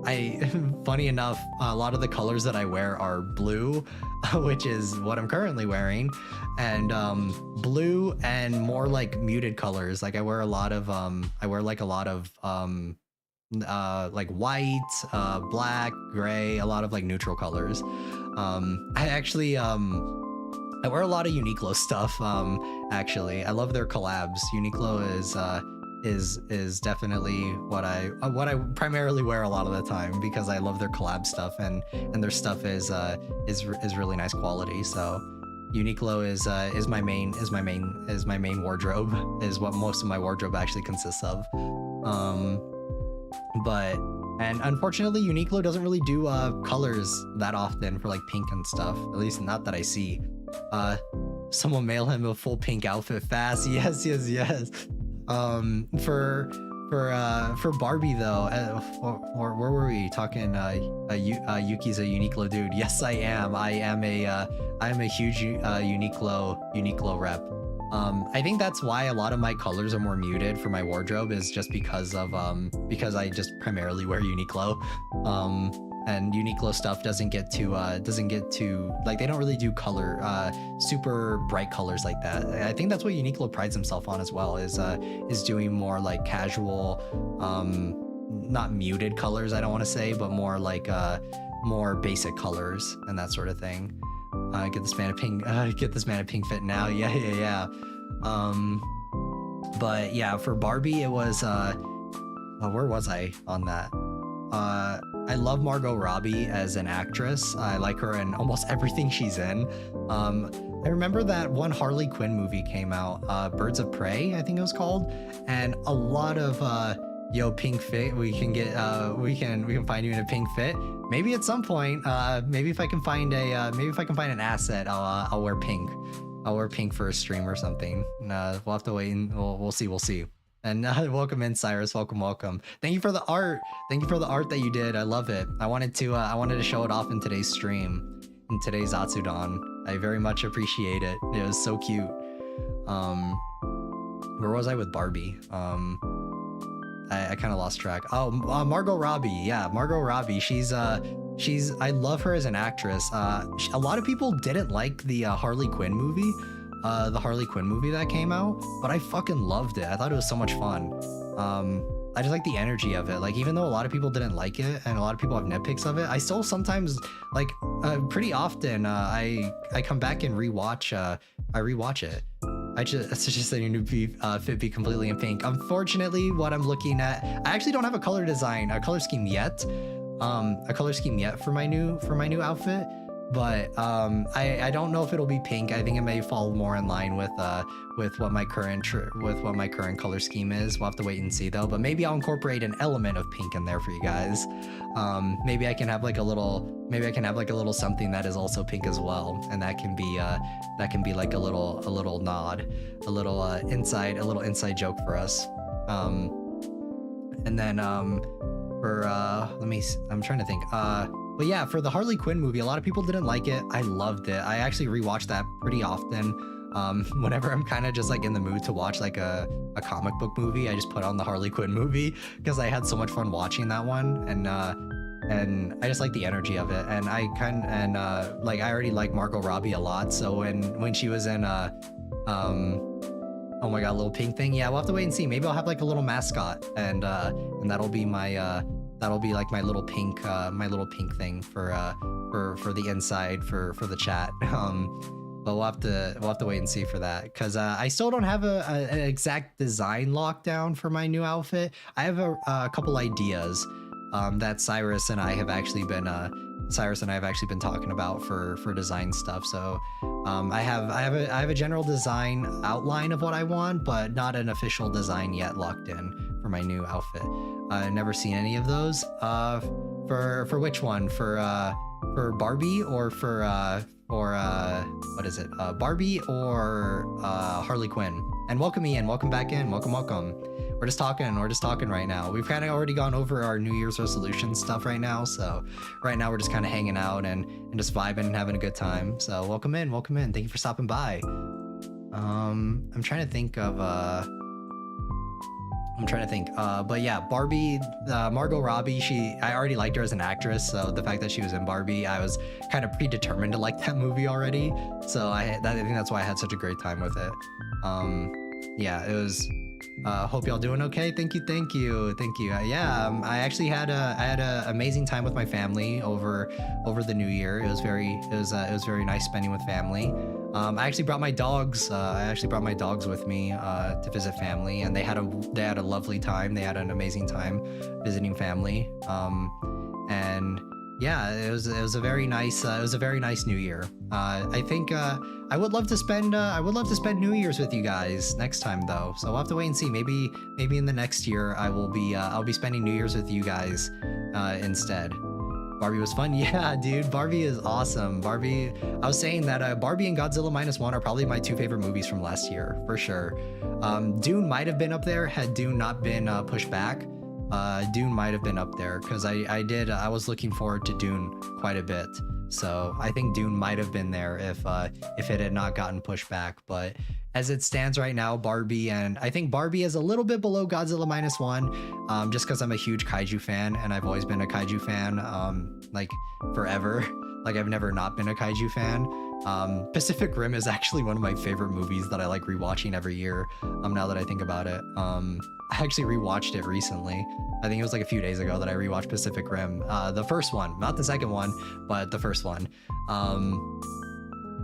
I funny enough, a lot of the colors that I wear are blue, which is what I'm currently wearing, and blue and more like muted colors. Like I wear a lot of like white, black, gray, a lot of like neutral colors. I wear a lot of Uniqlo stuff. Actually, I love their collabs. Uniqlo is definitely what I primarily wear a lot of the time, because I love their collab stuff, and their stuff is really nice quality. So Uniqlo is my main wardrobe, is what most of my wardrobe actually consists of. And unfortunately, Uniqlo doesn't really do colors that often for like pink and stuff, at least not that I see. Someone mail him a full pink outfit fast. Yes. For for Barbie though, where were we talking? Yuki's a Uniqlo dude. Yes, I am. I am a huge Uniqlo rep. I think that's why a lot of my colors are more muted for my wardrobe, is just because of because I just primarily wear Uniqlo. And Uniqlo stuff doesn't get to like, they don't really do color super bright colors like that. I think that's what Uniqlo prides himself on as well, is doing more like casual, not muted colors, I don't want to say, but more like more basic colors and that sort of thing. Get this man a pink fit now. Yeah. But yeah, for Barbie it was where was I on that? I love Margot Robbie as an actress. I like her in almost everything she's in. I remember that one Harley Quinn movie came out, Birds of Prey, I think it was called, and a lot of pink fit. We can find you in a pink fit. Maybe at some point. Maybe if I can find an asset, I'll wear pink. I'll wear pink for a stream or something. We'll have to wait and we'll see. And welcome in, Cyrus. Welcome. Thank you for the art. Thank you for the art that you did. I love it. I wanted to show it off in today's stream, in today's Zatsudan. I very much appreciate it. It was so cute. Where was I with Barbie? I kind of lost track. Oh, Margot Robbie. Yeah, Margot Robbie. She's I love her as an actress. A lot of people didn't like the Harley Quinn movie. The Harley Quinn movie that came out, but I fucking loved it. I thought it was so much fun. I just like the energy of it. Like, even though a lot of people didn't like it and a lot of people have nitpicks of it, I still sometimes, like, pretty often, I come back and rewatch it. It's just a new fit be completely in pink. Unfortunately, what I'm looking at, I actually don't have a color scheme yet for my new outfit. But I don't know if it'll be pink. I think it may fall more in line with what my current color scheme is. We'll have to wait and see though. But maybe I'll incorporate an element of pink in there for you guys. Maybe I can have like a little something that is also pink as well, and that can be like a little nod, a little inside joke for us. And then I'm trying to think. But yeah, for the Harley Quinn movie, a lot of people didn't like it. I loved it. I actually rewatch that pretty often. Whenever I'm kind of just like in the mood to watch like a comic book movie, I just put on the Harley Quinn movie because I had so much fun watching that one, and I just like the energy of it. And I already like Margot Robbie a lot. So when she was in oh my god, little pink thing. Yeah, we'll have to wait and see. Maybe I'll have like a little mascot, and that'll be my that'll be like my little pink thing for the inside for the chat. But we'll have to wait and see for that, because I still don't have an exact design lockdown for my new outfit. I have a couple ideas that Cyrus and I have actually been talking about for design stuff. So I have a general design outline of what I want, but not an official design yet locked in for my new outfit. I've never seen any of those. For which one? For Barbie or for what is it? Barbie or Harley Quinn? And welcome Ian, welcome back in, welcome. We're just talking right now. We've kind of already gone over our New Year's resolution stuff right now, so right now we're just kind of hanging out and just vibing and having a good time. So welcome in. Thank you for stopping by. I'm trying to think of but yeah, Barbie, Margot Robbie, I already liked her as an actress, so the fact that she was in Barbie, I was kind of predetermined to like that movie already. So I think that's why I had such a great time with it. Yeah, it was. Hope y'all doing okay. Thank you. Yeah, I actually had a amazing time with my family over the New Year. It was very nice spending with family. I actually brought my dogs. With me to visit family, and they had a lovely time. They had an amazing time visiting family. And yeah, it was a very nice New Year. I think I would love to spend New Year's with you guys next time though. So we'll have to wait and see. Maybe in the next year I'll be spending New Year's with you guys instead. Barbie was fun. Yeah, dude, Barbie is awesome. Barbie, I was saying that Barbie and Godzilla -1 are probably my 2 favorite movies from last year, for sure. Dune might have been up there had Dune not been pushed back. Dune might have been up there because I was looking forward to Dune quite a bit. So I think Dune might have been there if it had not gotten pushed back. But as it stands right now, Barbie, and I think Barbie is a little bit below Godzilla -1, just because I'm a huge kaiju fan, and I've always been a kaiju fan, like forever. Like I've never not been a kaiju fan. Pacific Rim is actually one of my favorite movies that I like rewatching every year. Now that I think about it, I actually rewatched it recently. I think it was like a few days ago that I rewatched Pacific Rim, the first one, not the second one, but the first one.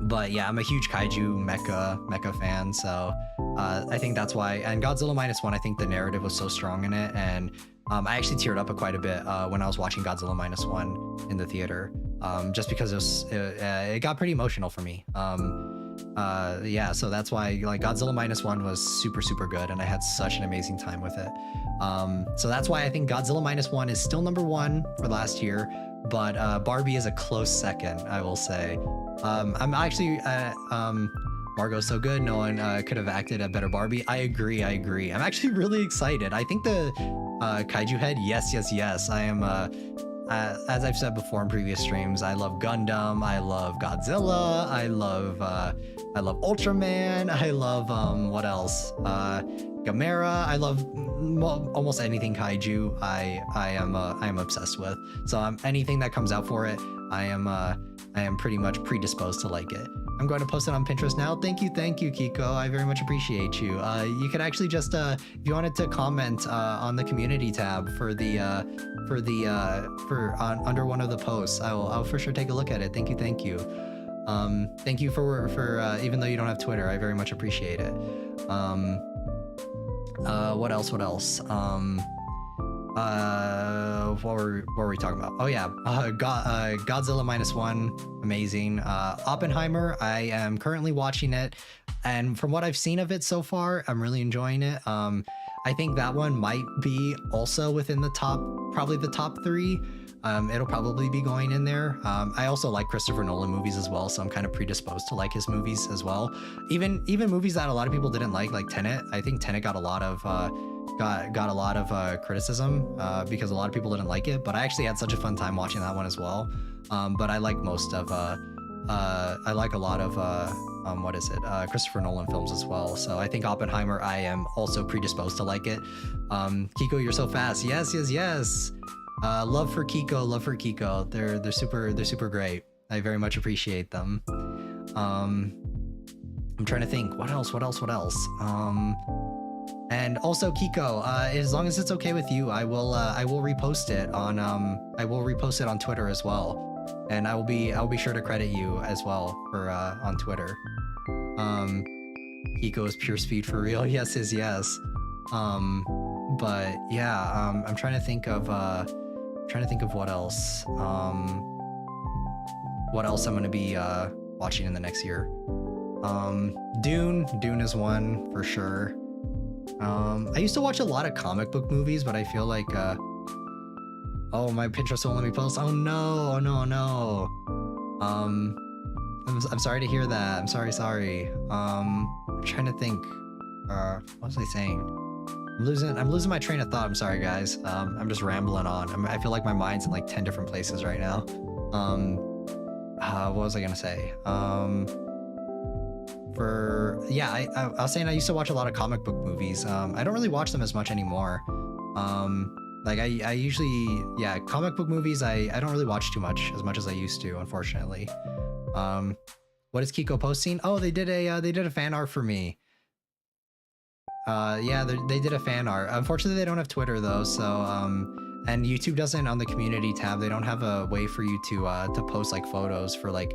But yeah, I'm a huge kaiju mecha fan, so I think that's why. And Godzilla -1, I think the narrative was so strong in it, and I actually teared up quite a bit when I was watching Godzilla -1 in the theater, just because it got pretty emotional for me. Yeah, so that's why like Godzilla -1 was super good, and I had such an amazing time with it. So that's why I think Godzilla -1 is still number 1 for last year, but Barbie is a close second, I will say. I'm actually Margot's so good, no one could have acted a better Barbie. I agree. I'm actually really excited. I think the kaiju head, yes. I am as I've said before in previous streams, I love Gundam, I love Godzilla, I love Ultraman, I love what else? Gamera. I love almost anything kaiju. I am obsessed with. So anything that comes out for it, I am pretty much predisposed to like it. I'm going to post it on Pinterest now. Thank you, Kiko. I very much appreciate you. You could actually just, if you wanted to comment on the community tab under one of the posts, I'll for sure take a look at it. Thank you. Thank you for even though you don't have Twitter, I very much appreciate it. What else? What were we talking about? Oh yeah, Godzilla -1, amazing. Oppenheimer, I am currently watching it, and from what I've seen of it so far, I'm really enjoying it. I think that one might be also within the top, probably the top 3. It'll probably be going in there. I also like Christopher Nolan movies as well, so I'm kind of predisposed to like his movies as well. Even movies that a lot of people didn't like Tenet. I think Tenet got a lot of criticism because a lot of people didn't like it, but I actually had such a fun time watching that one as well. But I like most of I like a lot of Christopher Nolan films as well. So I think Oppenheimer, I am also predisposed to like it. Kiko, you're so fast. Yes. Love for Kiko. They're super great. I very much appreciate them. I'm trying to think what else. And also Kiko, as long as it's okay with you, I will repost it on Twitter as well, and I'll be sure to credit you as well for on Twitter. Kiko is pure speed for real. Yes. But yeah, I'm trying to think of what else. What else I'm gonna be watching in the next year. Dune is one for sure. I used to watch a lot of comic book movies, but I feel like oh, my Pinterest won't let me post. Oh no. I'm sorry to hear that. I'm sorry. I'm trying to think. What was I saying? I'm losing my train of thought. I'm sorry, guys. I'm just rambling on. I feel like my mind's in like 10 different places right now. What was I gonna say? I was saying I used to watch a lot of comic book movies. I don't really watch them as much anymore. Like I usually, comic book movies, I don't really watch as much as I used to, unfortunately. What is Kiko posting? Oh, they did a fan art for me. They did a fan art. Unfortunately, they don't have Twitter though, so and YouTube doesn't, on the community tab, they don't have a way for you to post like photos for like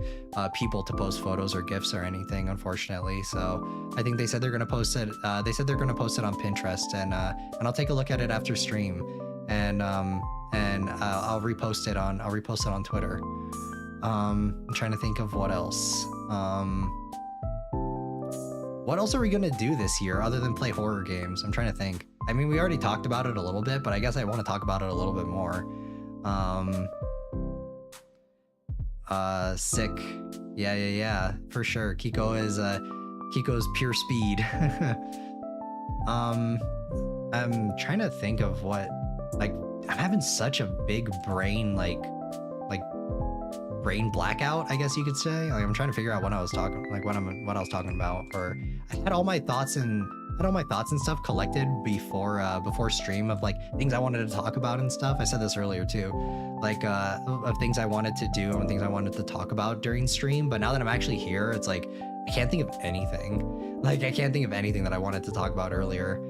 people to post photos or GIFs or anything, unfortunately. So I think they said they're gonna post it. They said they're gonna post it on Pinterest, and I'll take a look at it after stream, and I'll repost it on Twitter. I'm trying to think of what else. What else are we gonna do this year other than play horror games? I'm trying to think. I mean, we already talked about it a little bit, but I guess I want to talk about it a little bit more. Sick. Yeah, for sure. Kiko's pure speed. I'm trying to think of what, like, I'm having such a big brain, like brain blackout, I guess you could say. Like, I'm trying to figure out what I was talking, like what I was talking about, or I had all my thoughts and stuff collected before stream of like things I wanted to talk about and stuff. I said this earlier too, like of things I wanted to do and things I wanted to talk about during stream. But now that I'm actually here, it's like I can't think of anything. Like I can't think of anything that I wanted to talk about earlier.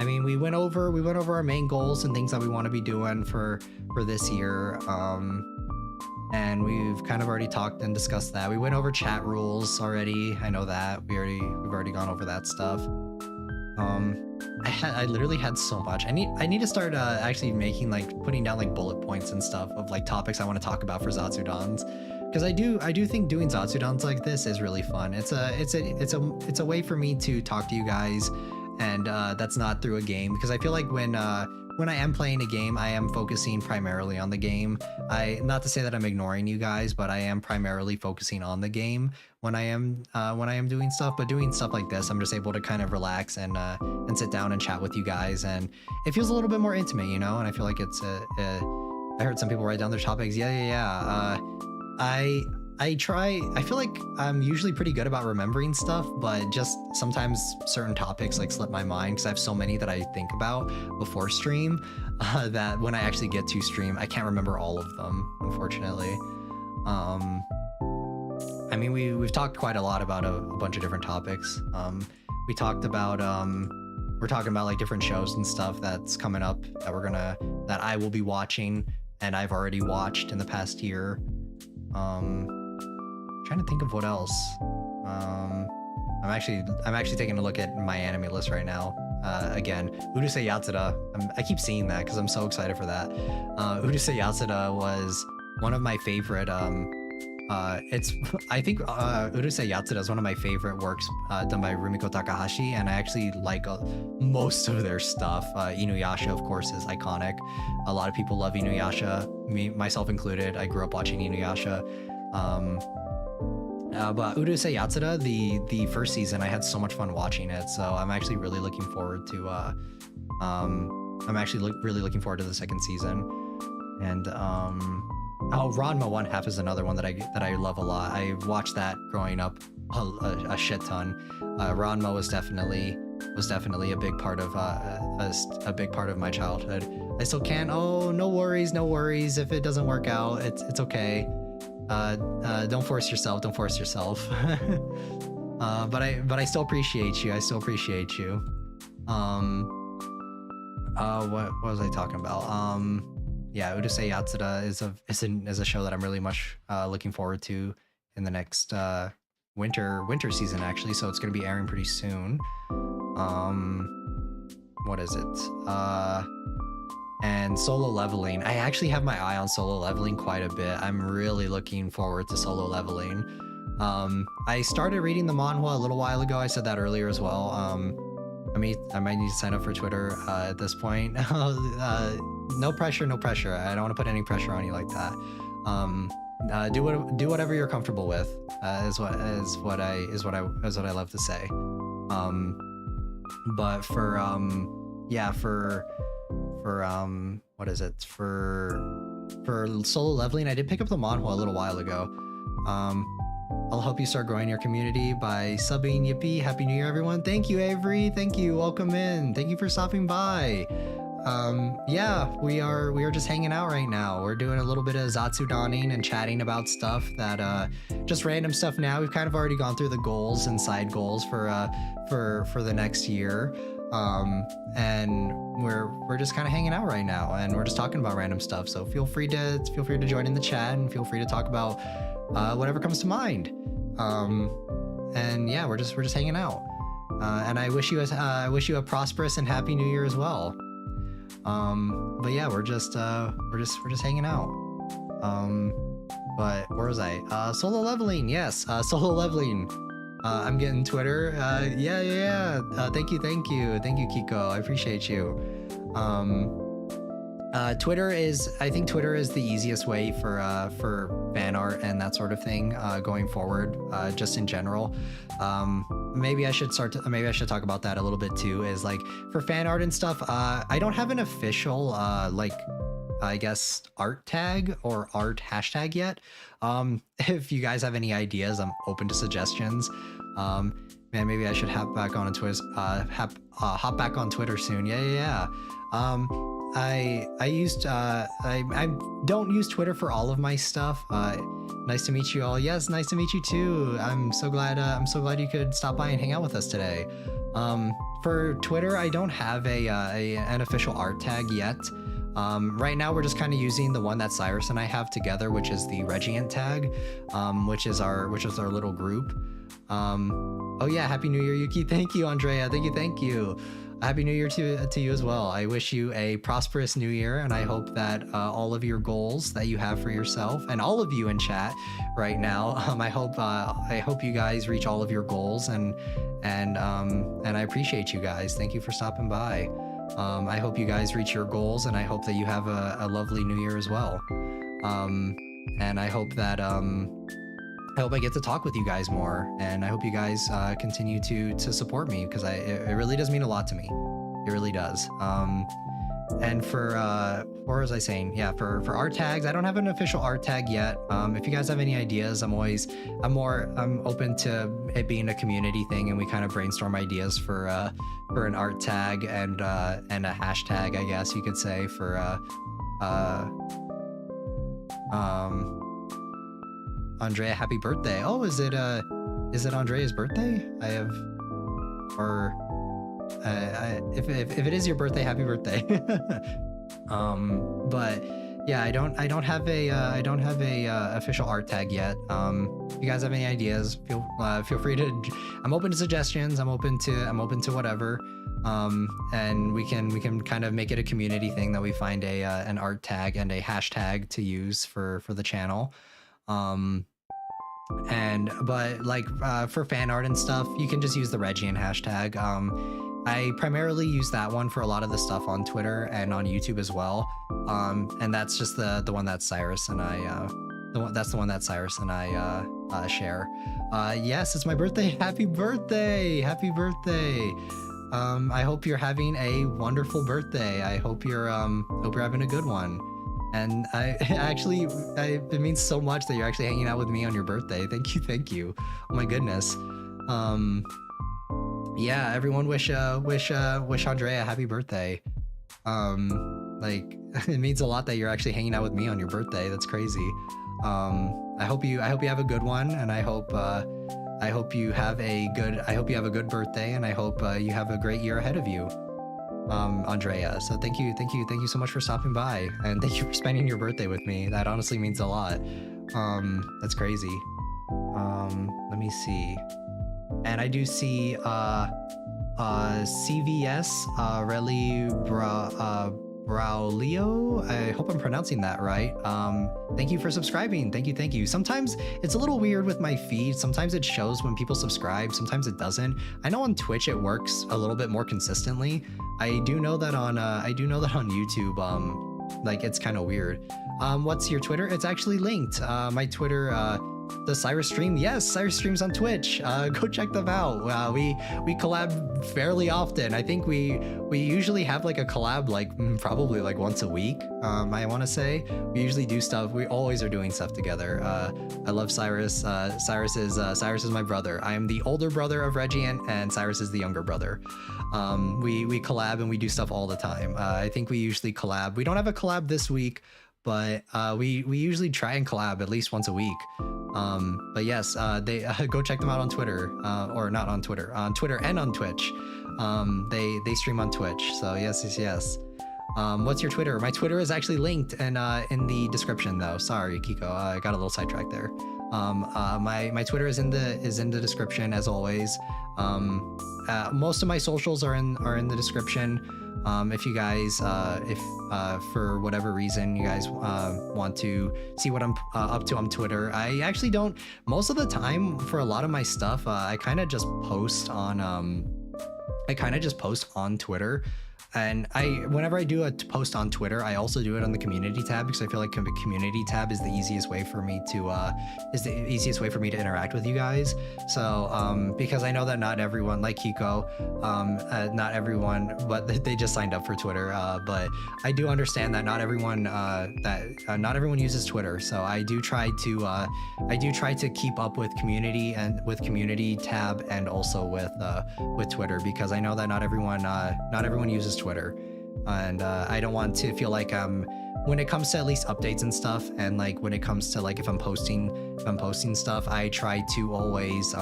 I mean, we went over our main goals and things that we want to be doing for this year. And we've kind of already talked and discussed that. We went over chat rules already. I know that we've already gone over that stuff. I literally had so much. I need to start actually making, like, putting down like bullet points and stuff of like topics I want to talk about for Zatsudans, because I do think doing Zatsudans like this is really fun. It's a way for me to talk to you guys, and that's not through a game, because I feel like when I am playing a game, I am focusing primarily on the game. Not to say that I'm ignoring you guys, but I am primarily focusing on the game when I am doing stuff. But doing stuff like this, I'm just able to kind of relax and sit down and chat with you guys, and it feels a little bit more intimate, you know. And I feel like it's I heard some people write down their topics. I feel like I'm usually pretty good about remembering stuff, but just sometimes certain topics like slip my mind, because I have so many that I think about before stream that when I actually get to stream, I can't remember all of them, unfortunately. I mean, we've talked quite a lot about a bunch of different topics. We talked about we're talking about like different shows and stuff that's coming up that I will be watching and I've already watched in the past year. Trying to think of what else. I'm actually taking a look at my anime list right now. Again, Urusei Yatsura. I keep seeing that because I'm so excited for that. Urusei Yatsura was one of my favorite. I think Urusei Yatsura is one of my favorite works done by Rumiko Takahashi, and I actually like most of their stuff. Inuyasha, of course, is iconic. A lot of people love Inuyasha, me myself included. I grew up watching Inuyasha. But Urusei Yatsura, the first season, I had so much fun watching it, so I'm actually really looking forward to really looking forward to the second season. And Ranma One Half is another one that I love a lot. I watched that growing up a shit ton. Ranma was definitely a big part of a big part of my childhood. I still can't. Oh, no worries if it doesn't work out. It's okay. Don't force yourself. But I still appreciate you. What was I talking about? Yeah, Urusei Yatsura is a show that I'm really much looking forward to in the next winter season, actually. So it's gonna be airing pretty soon. What is it? And Solo Leveling. I actually have my eye on Solo Leveling quite a bit. I'm really looking forward to Solo Leveling. I started reading the manhwa a little while ago. I said that earlier as well. I might need to sign up for Twitter at this point. No pressure. I don't want to put any pressure on you like that. Do whatever you're comfortable with. Is what I love to say. But what is it? For Solo Leveling, I did pick up the manhwa a little while ago. I'll help you start growing your community by subbing. Yippee! Happy New Year, everyone! Thank you, Avery. Thank you. Welcome in. Thank you for stopping by. Yeah, we are just hanging out right now. We're doing a little bit of Zatsudaning and chatting about stuff that just random stuff. Now we've kind of already gone through the goals and side goals for the next year. And we're just kind of hanging out right now, and we're just talking about random stuff. So feel free to join in the chat, and feel free to talk about whatever comes to mind. And yeah, we're just hanging out. And I wish you a prosperous and happy New Year as well. But yeah, we're just hanging out. But where was I? Solo Leveling, yes. Solo Leveling. I'm getting Twitter. Yeah. Thank you, Kiko. I appreciate you. Twitter is, I think Twitter is the easiest way for fan art and that sort of thing going forward, just in general. Maybe I should talk about that a little bit too, is like for fan art and stuff. I don't have an official like, I guess, art tag or art hashtag yet. If you guys have any ideas, I'm open to suggestions. Man, maybe I should hop back on Twitter. Hop back on Twitter soon. Yeah. I don't use Twitter for all of my stuff. Nice to meet you all. Yes, nice to meet you too. I'm so glad you could stop by and hang out with us today. For Twitter, I don't have an official art tag yet. Right now we're just kind of using the one that Cyrus and I have together, which is the Regeant tag, which is our little group. Oh yeah, Happy New Year, Yuki. Thank you, Andrea. Thank you. Happy New Year to you as well. I wish you a prosperous new year, and I hope that all of your goals that you have for yourself, and all of you in chat right now, I hope you guys reach all of your goals, and I appreciate you guys. Thank you for stopping by. I hope you guys reach your goals, and I hope that you have a lovely new year as well. And I hope that I get to talk with you guys more, and I hope you guys continue to support me, because it really does mean a lot to me. It really does. And for what was I saying? Yeah, for art tags, I don't have an official art tag yet. If you guys have any ideas, I'm open to it being a community thing, and we kind of brainstorm ideas for an art tag and a hashtag, I guess you could say, for Andrea, happy birthday. Oh, is it Andrea's birthday? If it is your birthday, happy birthday. But yeah, I don't have a official art tag yet. If you guys have any ideas, feel free to. I'm open to suggestions. I'm open to whatever. And we can kind of make it a community thing, that we find an art tag and a hashtag to use for the channel. But like for fan art and stuff, you can just use the Regian hashtag. I primarily use that one for a lot of the stuff on Twitter and on YouTube as well. And that's just the one that Cyrus and I share. Yes, it's my birthday. Happy birthday. I hope you're having a wonderful birthday. I hope you're having a good one. And it means so much that you're actually hanging out with me on your birthday. Thank you. Oh my goodness. Yeah, everyone wish Andrea a happy birthday. Like, it means a lot that you're actually hanging out with me on your birthday. That's crazy. I hope you have a good one, and I hope you have a good birthday, and I hope you have a great year ahead of you. Andrea. So thank you so much for stopping by, and thank you for spending your birthday with me. That honestly means a lot. That's crazy. Let me see. And I do see CVS Relly Braulio. I hope I'm pronouncing that right. Thank you for subscribing. Thank you. Sometimes it's a little weird with my feed. Sometimes it shows when people subscribe, sometimes it doesn't. I know on Twitch it works a little bit more consistently. I do know that on YouTube, like, it's kind of weird. What's your Twitter? It's actually linked. My Twitter, the Cyrus stream. Yes, Cyrus streams on Twitch. Go check them out. We collab fairly often. I think we usually have like a collab like probably like once a week. I want to say we usually do stuff. We always are doing stuff together. I love Cyrus. Cyrus is my brother. I am the older brother of Regiant, and Cyrus is the younger brother. We collab and we do stuff all the time. I think we usually collab. We don't have a collab this week, but we usually try and collab at least once a week. But yes, they go check them out on Twitter, or not on Twitter, on Twitter and on Twitch. They stream on Twitch. So yes. What's your Twitter? My Twitter is actually linked and in the description though. Sorry, Kiko, I got a little sidetracked there. My Twitter is in the description as always. Most of my socials are in the description. If you guys, if for whatever reason you guys want to see what I'm up to on Twitter, I actually don't. Most of the time, for a lot of my stuff, I kind of just post on Twitter. and whenever I do a post on Twitter, I also do it on the community tab because I feel like the community tab is the easiest way for me to interact with you guys. So because I know that not everyone, like Kiko, not everyone, but they just signed up for Twitter. But I do understand that not everyone not everyone uses Twitter. So I do try to keep up with community and with community tab and also with Twitter, because I know that not everyone uses Twitter, and I don't want to feel like when it comes to at least updates and stuff, and like when it comes to like if I'm posting stuff, I try to always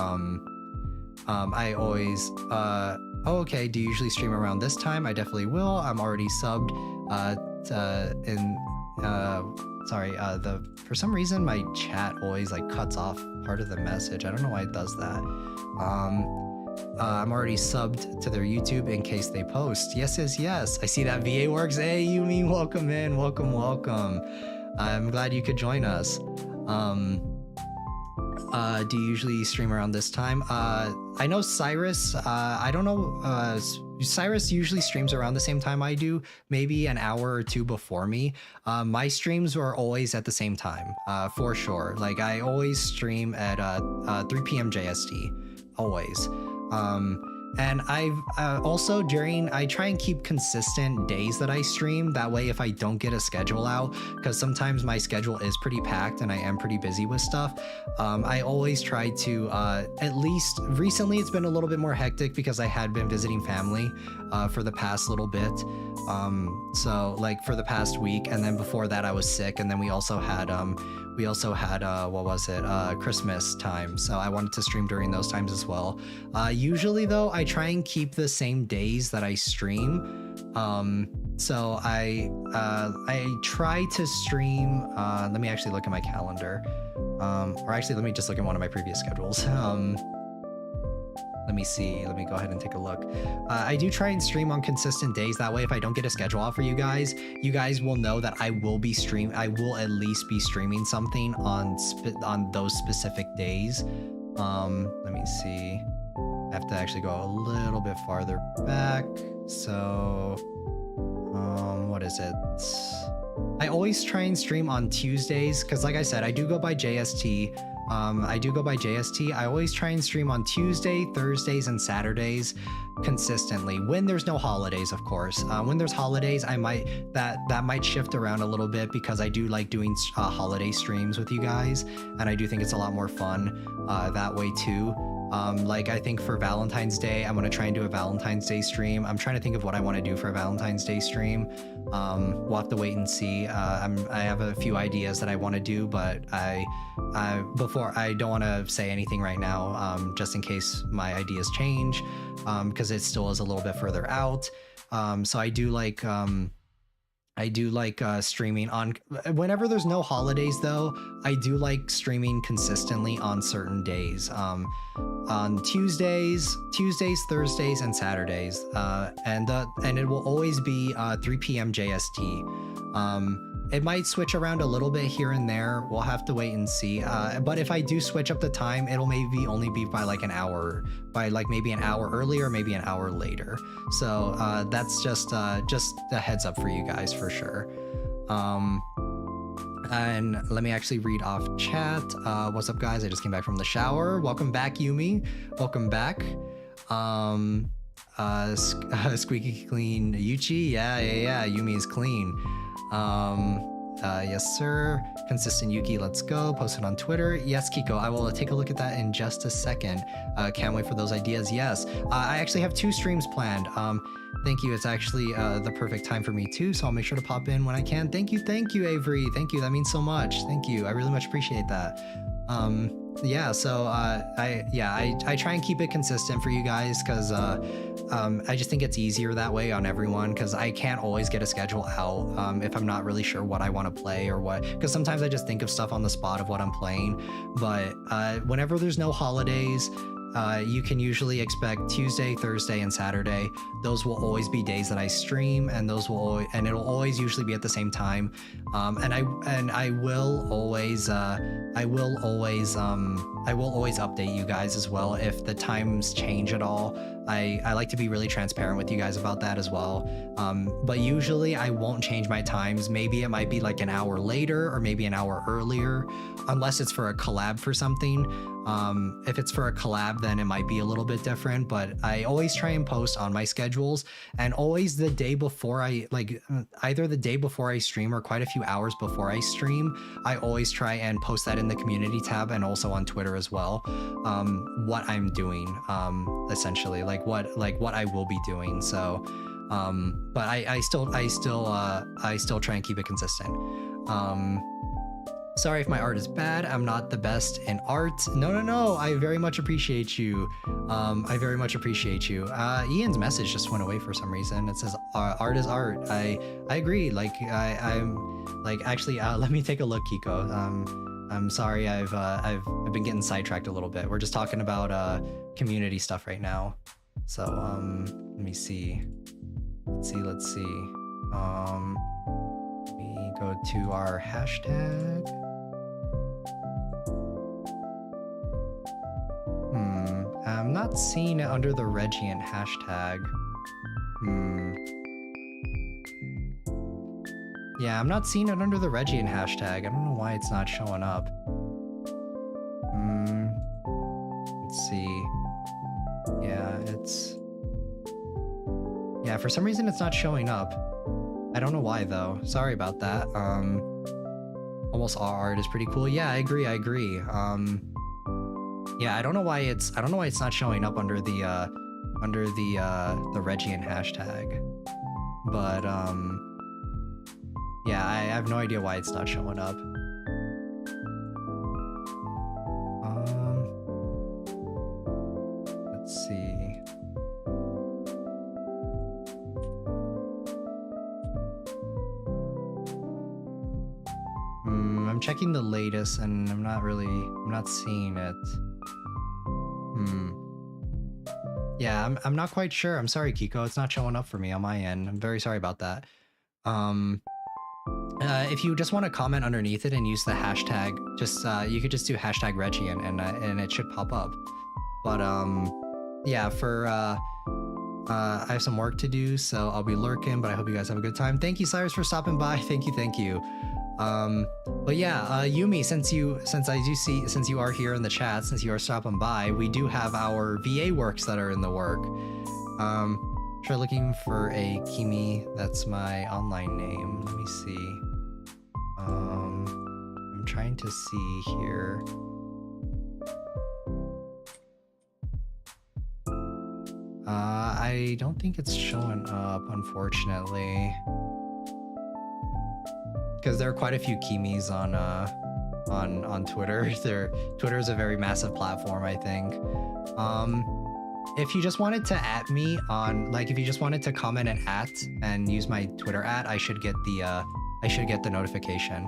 oh, okay, do you usually stream around this time? I definitely will. I'm already subbed for some reason my chat always like cuts off part of the message. I don't know why it does that. I'm already subbed to their YouTube in case they post. Yes. I see that VA works. Hey, Yumi, welcome in. Welcome. I'm glad you could join us. Do you usually stream around this time? I know Cyrus, I don't know, Cyrus usually streams around the same time I do, maybe an hour or two before me. My streams were always at the same time, for sure. Like I always stream at 3 p.m. JST, always. And I've also I try and keep consistent days that I stream. That way, if I don't get a schedule out, because sometimes my schedule is pretty packed and I am pretty busy with stuff, I always try to, at least recently it's been a little bit more hectic because I had been visiting family for the past little bit. So like for the past week, and then before that I was sick, and then we also had what was it, Christmas time, so I wanted to stream during those times as well. Usually though, I try and keep the same days that I stream. So I try to stream, let me actually look at my calendar, or actually let me just look at one of my previous schedules. Let me see. Let me go ahead and take a look. I do try and stream on consistent days. That way, if I don't get a schedule out for you guys will know that I will at least be streaming something on those specific days. Let me see. I have to actually go a little bit farther back. So, what is it? I always try and stream on Tuesdays because, like I said, I do go by JST. I always try and stream on Tuesday, Thursdays, and Saturdays consistently. When there's no holidays, of course. When there's holidays, that might shift around a little bit because I do like doing holiday streams with you guys, and I do think it's a lot more fun that way too. Like I think for Valentine's Day, I'm gonna try and do a Valentine's Day stream. I'm trying to think of what I want to do for a Valentine's Day stream. We'll have to wait and see. I have a few ideas that I want to do, but I don't want to say anything right now, just in case my ideas change, because it still is a little bit further out. So I do like streaming on whenever there's no holidays though. I do like streaming consistently on certain days, on Tuesdays, Thursdays, and Saturdays, and it will always be 3 p.m. JST. It might switch around a little bit here and there. We'll have to wait and see. But if I do switch up the time, it'll maybe only be by like an hour, maybe an hour earlier, maybe an hour later. So that's just a heads up for you guys for sure. And let me actually read off chat. What's up, guys? I just came back from the shower. Welcome back, Yumi. Welcome back. Squeaky clean Yuchi. Yeah. Yumi is clean. Yes, sir. Consistent Yuki, let's go. Post it on Twitter. Yes, Kiko, I will take a look at that in just a second. Can't wait for those ideas. Yes, I actually have 2 streams planned. Thank you. It's actually the perfect time for me too, so I'll make sure to pop in when I can. Thank you, Avery. Thank you. That means so much. Thank you. I really much appreciate that. Yeah, so I try and keep it consistent for you guys because I just think it's easier that way on everyone, because I can't always get a schedule out if I'm not really sure what I want to play or what, because sometimes I just think of stuff on the spot of what I'm playing. But whenever there's no holidays, you can usually expect Tuesday, Thursday, and Saturday. Those will always be days that I stream, and it'll always usually be at the same time. I I will always update you guys as well if the times change at all. I like to be really transparent with you guys about that as well. But usually I won't change my times. Maybe it might be like an hour later or maybe an hour earlier, unless it's for a collab for something. If it's for a collab, then it might be a little bit different, but I always try and post on my schedules, and always the day before either the day before I stream or quite a few hours before I stream, I always try and post that in the community tab and also on Twitter as well. What I'm doing, essentially, like what I will be doing. So, but I still try and keep it consistent. Sorry if my art is bad. I'm not the best in art. No. I very much appreciate you. I very much appreciate you. Ian's message just went away for some reason. It says art is art. I agree. Like I'm like, actually, let me take a look, Kiko. I'm sorry. I've been getting sidetracked a little bit. We're just talking about community stuff right now. So let me see. Let's see. We go to our hashtag. I'm not seeing it under the Regeant hashtag. Yeah, I'm not seeing it under the Regeant hashtag. I don't know why it's not showing up. Let's see. Yeah, for some reason it's not showing up. I don't know why though. Sorry about that. Almost all art is pretty cool. Yeah, I agree. Yeah, I don't know why it's not showing up under the Regeant hashtag. But yeah, I have no idea why it's not showing up. Let's see. I'm checking the latest and I'm not seeing it. Yeah, I'm not quite sure. I'm sorry, Kiko. It's not showing up for me on my end. I'm very sorry about that. If you just want to comment underneath it and use the hashtag, you could just do hashtag Regiant and it should pop up. But yeah, I have some work to do, so I'll be lurking, but I hope you guys have a good time. Thank you, Cyrus, for stopping by. Thank you. But yeah, Yumi, since you are here in the chat, since you are stopping by, we do have our VA works that are in the work. Try looking for a Kimi. That's my online name. Let me see. I'm trying to see here. I don't think it's showing up, unfortunately. Because there are quite a few Kimis on Twitter. Twitter is a very massive platform, I think. If you just wanted to @ me on, like, if you just wanted to comment an @ and use my Twitter @, I should get the notification.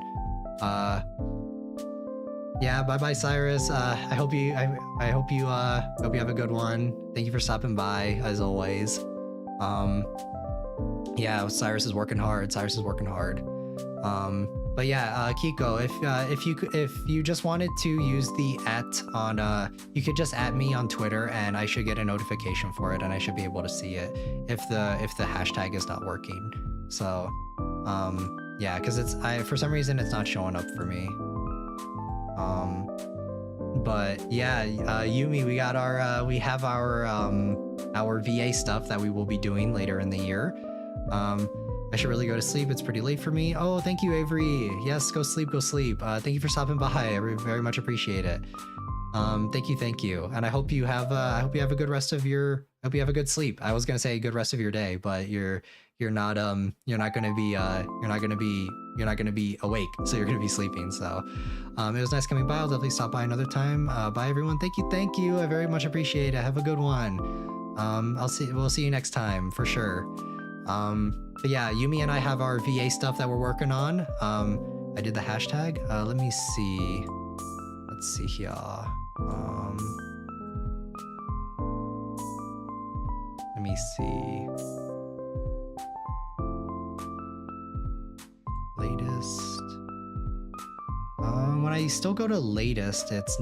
Yeah, bye Cyrus. I hope you have a good one. Thank you for stopping by as always. Yeah, Cyrus is working hard. But yeah, Kiko, if you just wanted to use the @ on, you could just @ me on Twitter and I should get a notification for it and I should be able to see it if the hashtag is not working. So, yeah, because for some reason it's not showing up for me. But yeah, Yumi, we have our VA stuff that we will be doing later in the year. I should really go to sleep. It's pretty late for me. Oh, thank you, Avery. Yes, go sleep. Thank you for stopping by. I very much appreciate it. Thank you. And I hope you have a good rest of your. I hope you have a good sleep. I was gonna say good rest of your day, but you're not gonna be awake, so you're gonna be sleeping. So, it was nice coming by. I'll definitely stop by another time. Bye everyone. Thank you. I very much appreciate it. Have a good one. We'll see you next time for sure. But yeah, Yumi and I have our VA stuff that we're working on. I did the hashtag. Let me see. Let's see here. Let me see. Latest. When I still go to latest, it's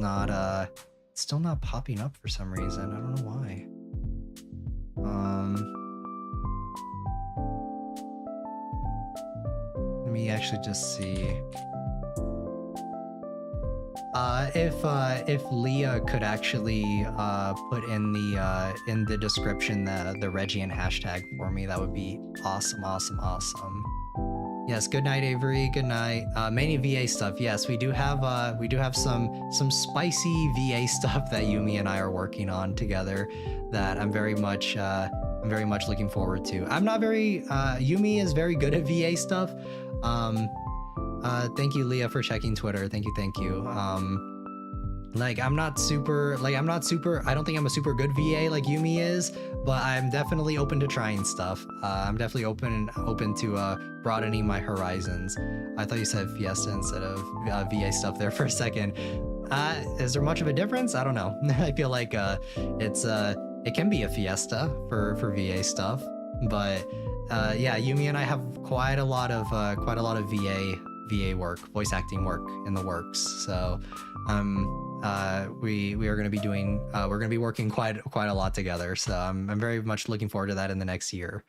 still not popping up for some reason. I don't know why. Let me actually just see. If Leah could actually put in the description the Regeant hashtag for me, that would be awesome. Yes, good night, Avery. Good night. Many VA stuff. Yes, we do have some spicy VA stuff that Yumi and I are working on together that I'm very much looking forward to. I'm not very Yumi is very good at VA stuff. Thank you, Leah, for checking Twitter. Thank you. Like I'm not super, I don't think I'm a super good VA like Yumi is, but I'm definitely open to trying stuff. I'm definitely open to broadening my horizons. I thought you said Fiesta instead of VA stuff there for a second. Is there much of a difference? I don't know. I feel like it can be a Fiesta for VA stuff, but yeah, Yumi and I have quite a lot of VA work, voice acting work in the works. So we are going to be doing we're going to be working quite a lot together. So I'm very much looking forward to that in the next year.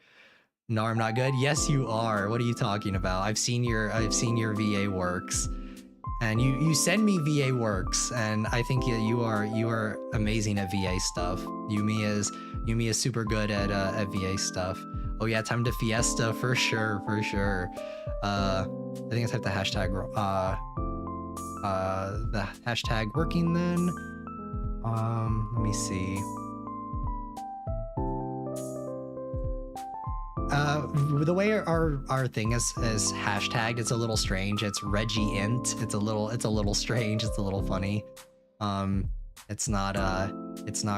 No, I'm not good. Yes, you are. What are you talking about? I've seen your VA works, and you send me VA works, and I think you are amazing at VA stuff. Yumi is super good at VA stuff. Oh yeah, time to Fiesta for sure. I think I typed the hashtag working then. Let me see. The way our thing is hashtagged, it's a little strange. It's Regeant. It's a little strange. It's a little funny. It's not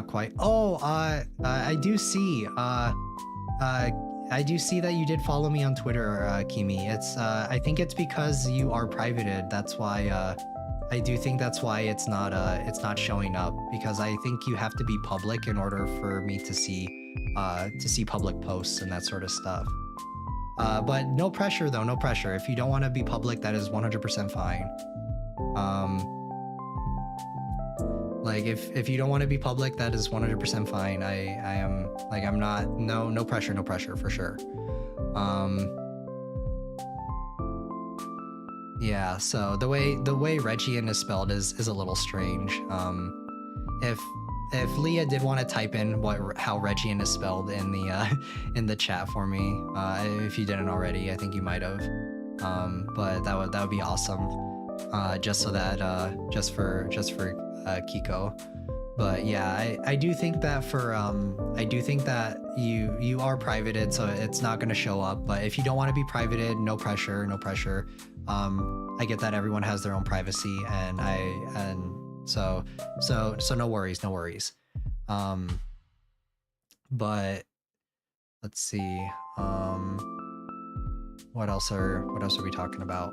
quite. Oh, I do see. I do see that you did follow me on Twitter, Kimi. It's I think it's because you are privated. That's why I do think that's why it's not showing up, because I think you have to be public in order for me to see public posts and that sort of stuff. But no pressure though, no pressure. If you don't want to be public, that is 100% fine. Like if you don't want to be public, that is 100% fine. I am like, I'm not, no pressure for sure. Yeah, so the way Regian is spelled is a little strange. If Leah did want to type in how Regian is spelled in the chat for me, if you didn't already, I think you might have. But that would be awesome. Just so that just for Kiko. But yeah, I do think that you are privated, so it's not gonna show up. But if you don't want to be privated, no pressure. I get that everyone has their own privacy, and so no worries. But let's see. What else are we talking about?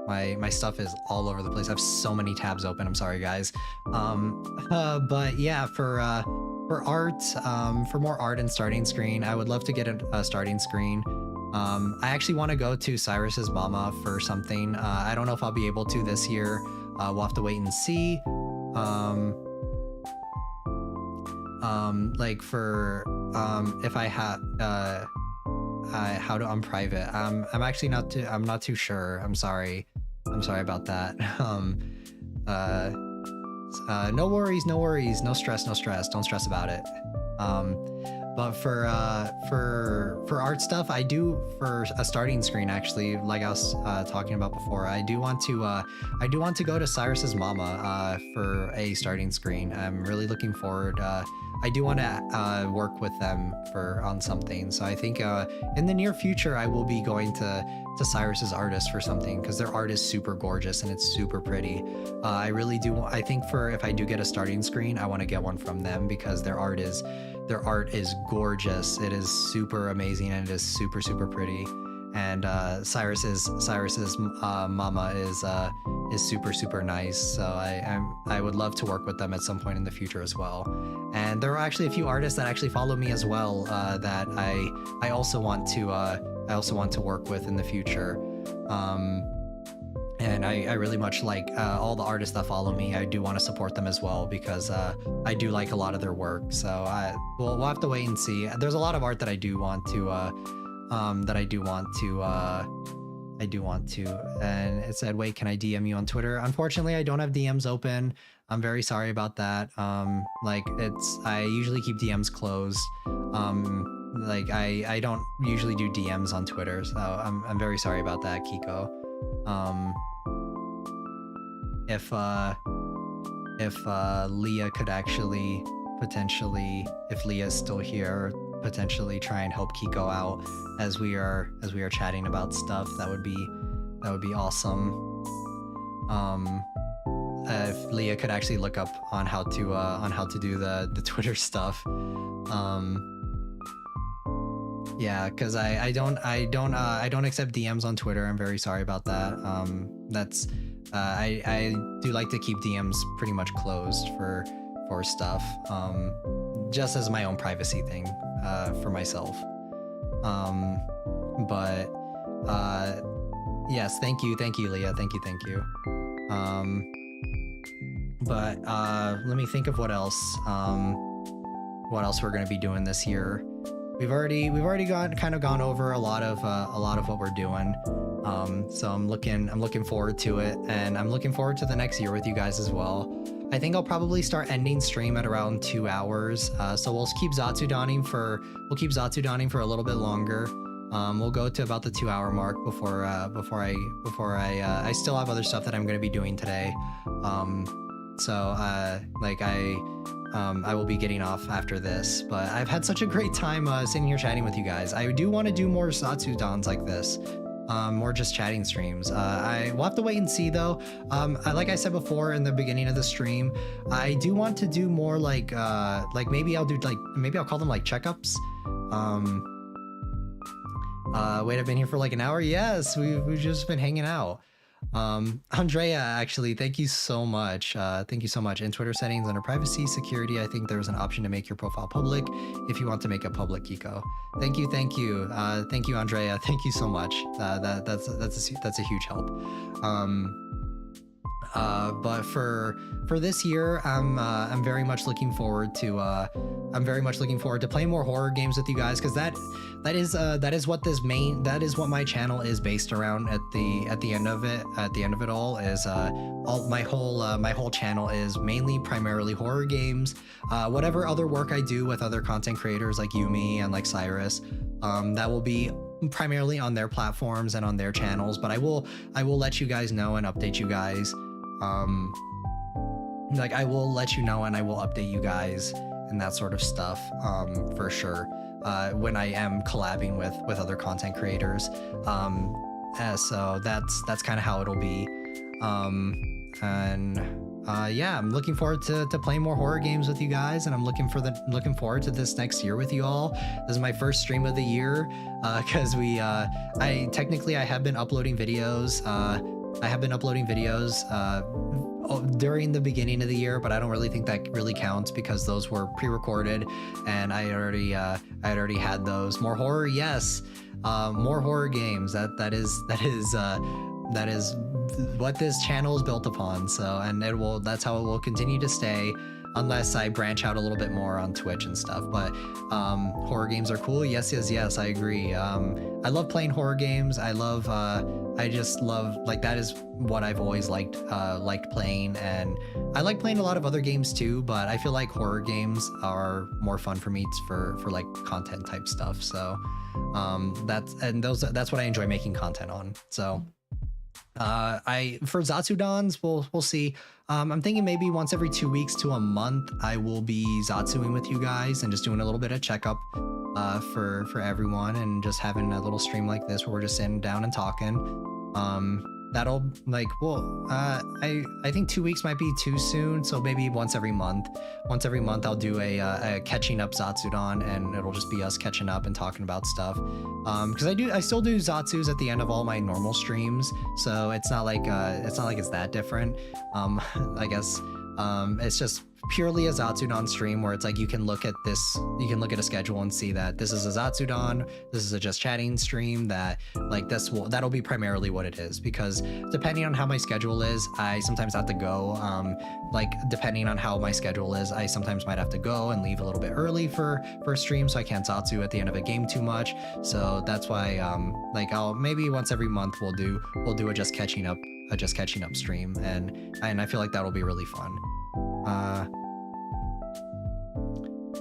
My stuff is all over the place. I have so many tabs open. I'm sorry, guys. But yeah, for art, for more art and starting screen, I would love to get a starting screen. I actually want to go to Cyrus's mama for something. I don't know if I'll be able to this year. We'll have to wait and see. Like for if I have how to unprivate. I'm actually not too sure. I'm sorry about that. No worries, no stress, don't stress about it. But for art stuff, I do, for a starting screen, actually, like I was talking about before, I do want to go to Cyrus's mama for a starting screen. I'm really looking forward. I do want to work with them on something. So I think in the near future, I will be going to Cyrus's artist for something, because their art is super gorgeous and it's super pretty. I really do. I think if I do get a starting screen, I want to get one from them, because their art is gorgeous. It is super amazing, and it is super pretty. And Cyrus's mama is super nice. So I would love to work with them at some point in the future as well. And there are actually a few artists that actually follow me as well that I also want to work with in the future. And I really much like all the artists that follow me. I do want to support them as well because I do like a lot of their work. So we'll have to wait and see. There's a lot of art that I do want to and it said, wait, can I DM you on Twitter? Unfortunately, I don't have DMs open. I'm very sorry about that. Like I usually keep DMs closed. Like I don't usually do DMs on Twitter, so I'm very sorry about that, Kiko. If Leah could actually potentially, if Leah's still here, potentially try and help Kiko out as we are chatting about stuff, that would be awesome. If Leah could actually look up on how to do the Twitter stuff. Yeah, because I don't accept DMs on Twitter. I'm very sorry about that. That's I do like to keep DMs pretty much closed for stuff, just as my own privacy thing for myself. But yes, thank you, Leah. Thank you. But let me think of what else we're gonna be doing this year. We've already gone over a lot of what we're doing. So I'm looking forward to it, and I'm looking forward to the next year with you guys as well. I think I'll probably start ending stream at around 2 hours. So we'll keep Zatsudaning for a little bit longer. We'll go to about the 2 hour mark before I still have other stuff that I'm going to be doing today. I will be getting off after this, but I've had such a great time sitting here chatting with you guys. I do want to do more Zatsudans like this. More just chatting streams. I will have to wait and see though. Like I said before in the beginning of the stream, I do want to do more like maybe I'll call them like checkups. Wait, I've been here for like an hour. Yes, we've just been hanging out. Andrea, actually, thank you so much. In Twitter settings under privacy security, I think there's an option to make your profile public if you want to make it public, Kiko. Thank you, Andrea. Thank you so much. That's a huge help. But for this year, I'm very much looking forward to playing more horror games with you guys, because that is what my channel is based around at the end of it all is my whole channel is primarily horror games. Whatever other work I do with other content creators like Yumi and like Cyrus, that will be primarily on their platforms and on their channels, but I will let you guys know and update you guys. I will let you know and I will update you guys and that sort of stuff, for sure, when I am collabing with other content creators. So that's kind of how it'll be. Yeah, I'm looking forward to playing more horror games with you guys, and I'm looking forward to this next year with you all. This is my first stream of the year, because I have been uploading videos. During the beginning of the year, but I don't really think that really counts because those were pre-recorded and I already had those. More horror, yes. More horror games. That is what this channel is built upon. So, and that's how it will continue to stay, unless I branch out a little bit more on Twitch and stuff. But horror games are cool. Yes, I agree. I love playing horror games. I just love, like, that is what I've always liked playing, and I like playing a lot of other games too, but I feel like horror games are more fun for me for like content type stuff. So that's what I enjoy making content on. So for Zatsudans, we'll see. I'm thinking maybe once every 2 weeks to a month I will be Zatsuing with you guys and just doing a little bit of checkup for everyone, and just having a little stream like this where we're just sitting down and talking. That'll I think 2 weeks might be too soon, so maybe once every month I'll do a catching up Zatsudan, and it'll just be us catching up and talking about stuff, because I still do Zatsus at the end of all my normal streams, so it's not like it's that different. I guess it's just purely a Zatsudan stream where it's like you can look at a schedule and see that this is a Zatsudan, this is a Just Chatting stream, that like that'll be primarily what it is, because depending on how my schedule is, I sometimes have to go. Like depending on how my schedule is, I sometimes might have to go and leave a little bit early for a stream, so I can't Zatsu at the end of a game too much. So that's why like I'll maybe once every month we'll do a just catching up stream, and I feel like that'll be really fun.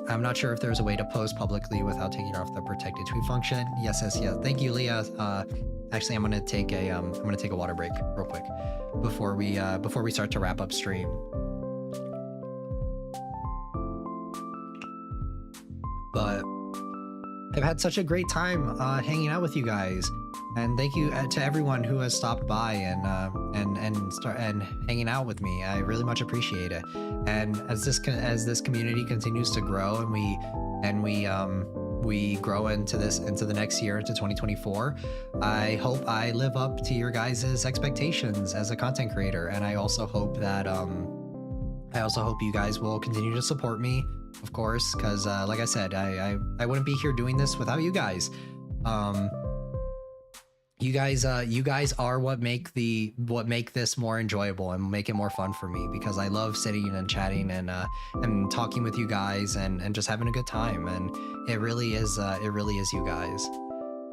I'm not sure if there's a way to post publicly without taking off the protected tweet function. Yes. Thank you, Leah. Actually, I'm gonna take a water break real quick before we start to wrap up stream. But I've had such a great time hanging out with you guys, and thank you to everyone who has stopped by and hanging out with me. I really much appreciate it. And as this community continues to grow, and we grow into the next year, into 2024, I hope I live up to your guys' expectations as a content creator, and I also hope that you guys will continue to support me, of course, because like I said, I wouldn't be here doing this without you guys. You guys are what make this more enjoyable and make it more fun for me, because I love sitting and chatting and talking with you guys and just having a good time, and it really is you guys.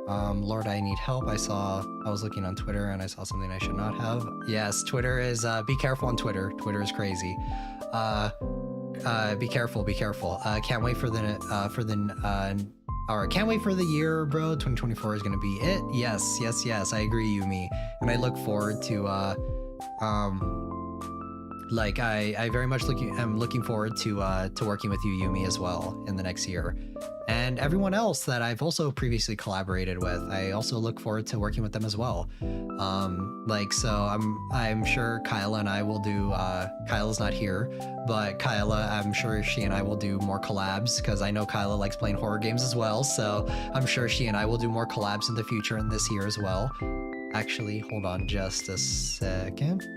Lord, I need help. I was looking on Twitter and I saw something I should not have. Yes, Twitter is be careful on Twitter. Twitter is crazy. Be careful. Can't wait for can't wait for the year, bro. 2024 is gonna be it. Yes, I agree, Yumi, and I look forward to like I very much am looking forward to working with you, Yumi, as well in the next year, and everyone else that I've also previously collaborated with. I also look forward to working with them as well. So I'm sure Kyla and I will do. Kyla's not here, but Kyla, I'm sure she and I will do more collabs, because I know Kyla likes playing horror games as well. So I'm sure she and I will do more collabs in the future and this year as well. Actually, hold on just a second.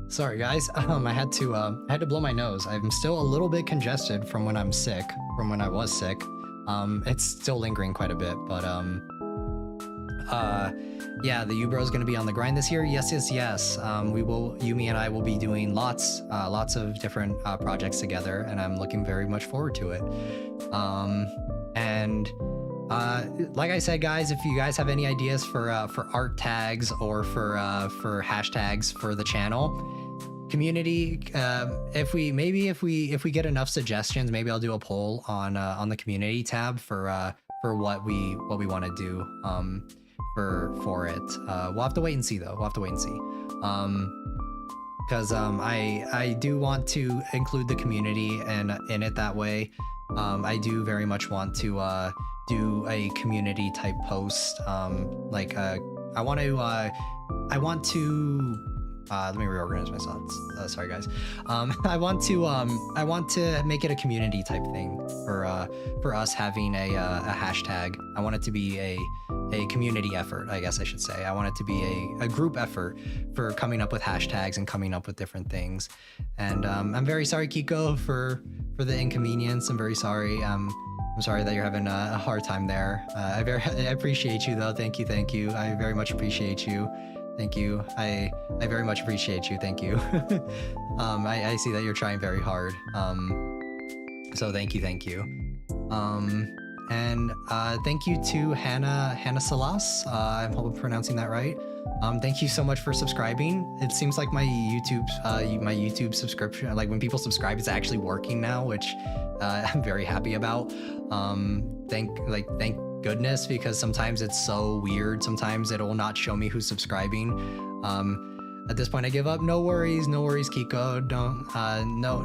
Sorry guys, I had to blow my nose. I'm still a little bit congested from when I was sick. It's still lingering quite a bit, but yeah, the U-Bro is going to be on the grind this year. Yes. Yumi and I will be doing lots of different projects together, and I'm looking very much forward to it. Like I said, guys, if you guys have any ideas for art tags or for hashtags for the channel, community, if we get enough suggestions, maybe I'll do a poll on the community tab for what we want to do for it. We'll have to wait and see though. Because I do want to include the community in it that way. I do very much want to do a community type post. I want to let me reorganize my thoughts. Sorry guys. I want to make it a community type thing for us having a hashtag. I want it to be a community effort, I guess I should say. I want it to be a group effort for coming up with hashtags and coming up with different things. And I'm very sorry, Kiko, for the inconvenience. I'm very sorry. I'm sorry that you're having a hard time there. I appreciate you though. Thank you. I very much appreciate you. Thank you. I very much appreciate you. Thank you. I see that you're trying very hard. So thank you. And thank you to Hannah Salas. I hope I'm pronouncing that right. Thank you so much for subscribing. It seems like my YouTube subscription, like when people subscribe, it's actually working now, which I'm very happy about. Thank goodness, because sometimes it's so weird. Sometimes it'll not show me who's subscribing. At this point I give up. No worries, Kiko.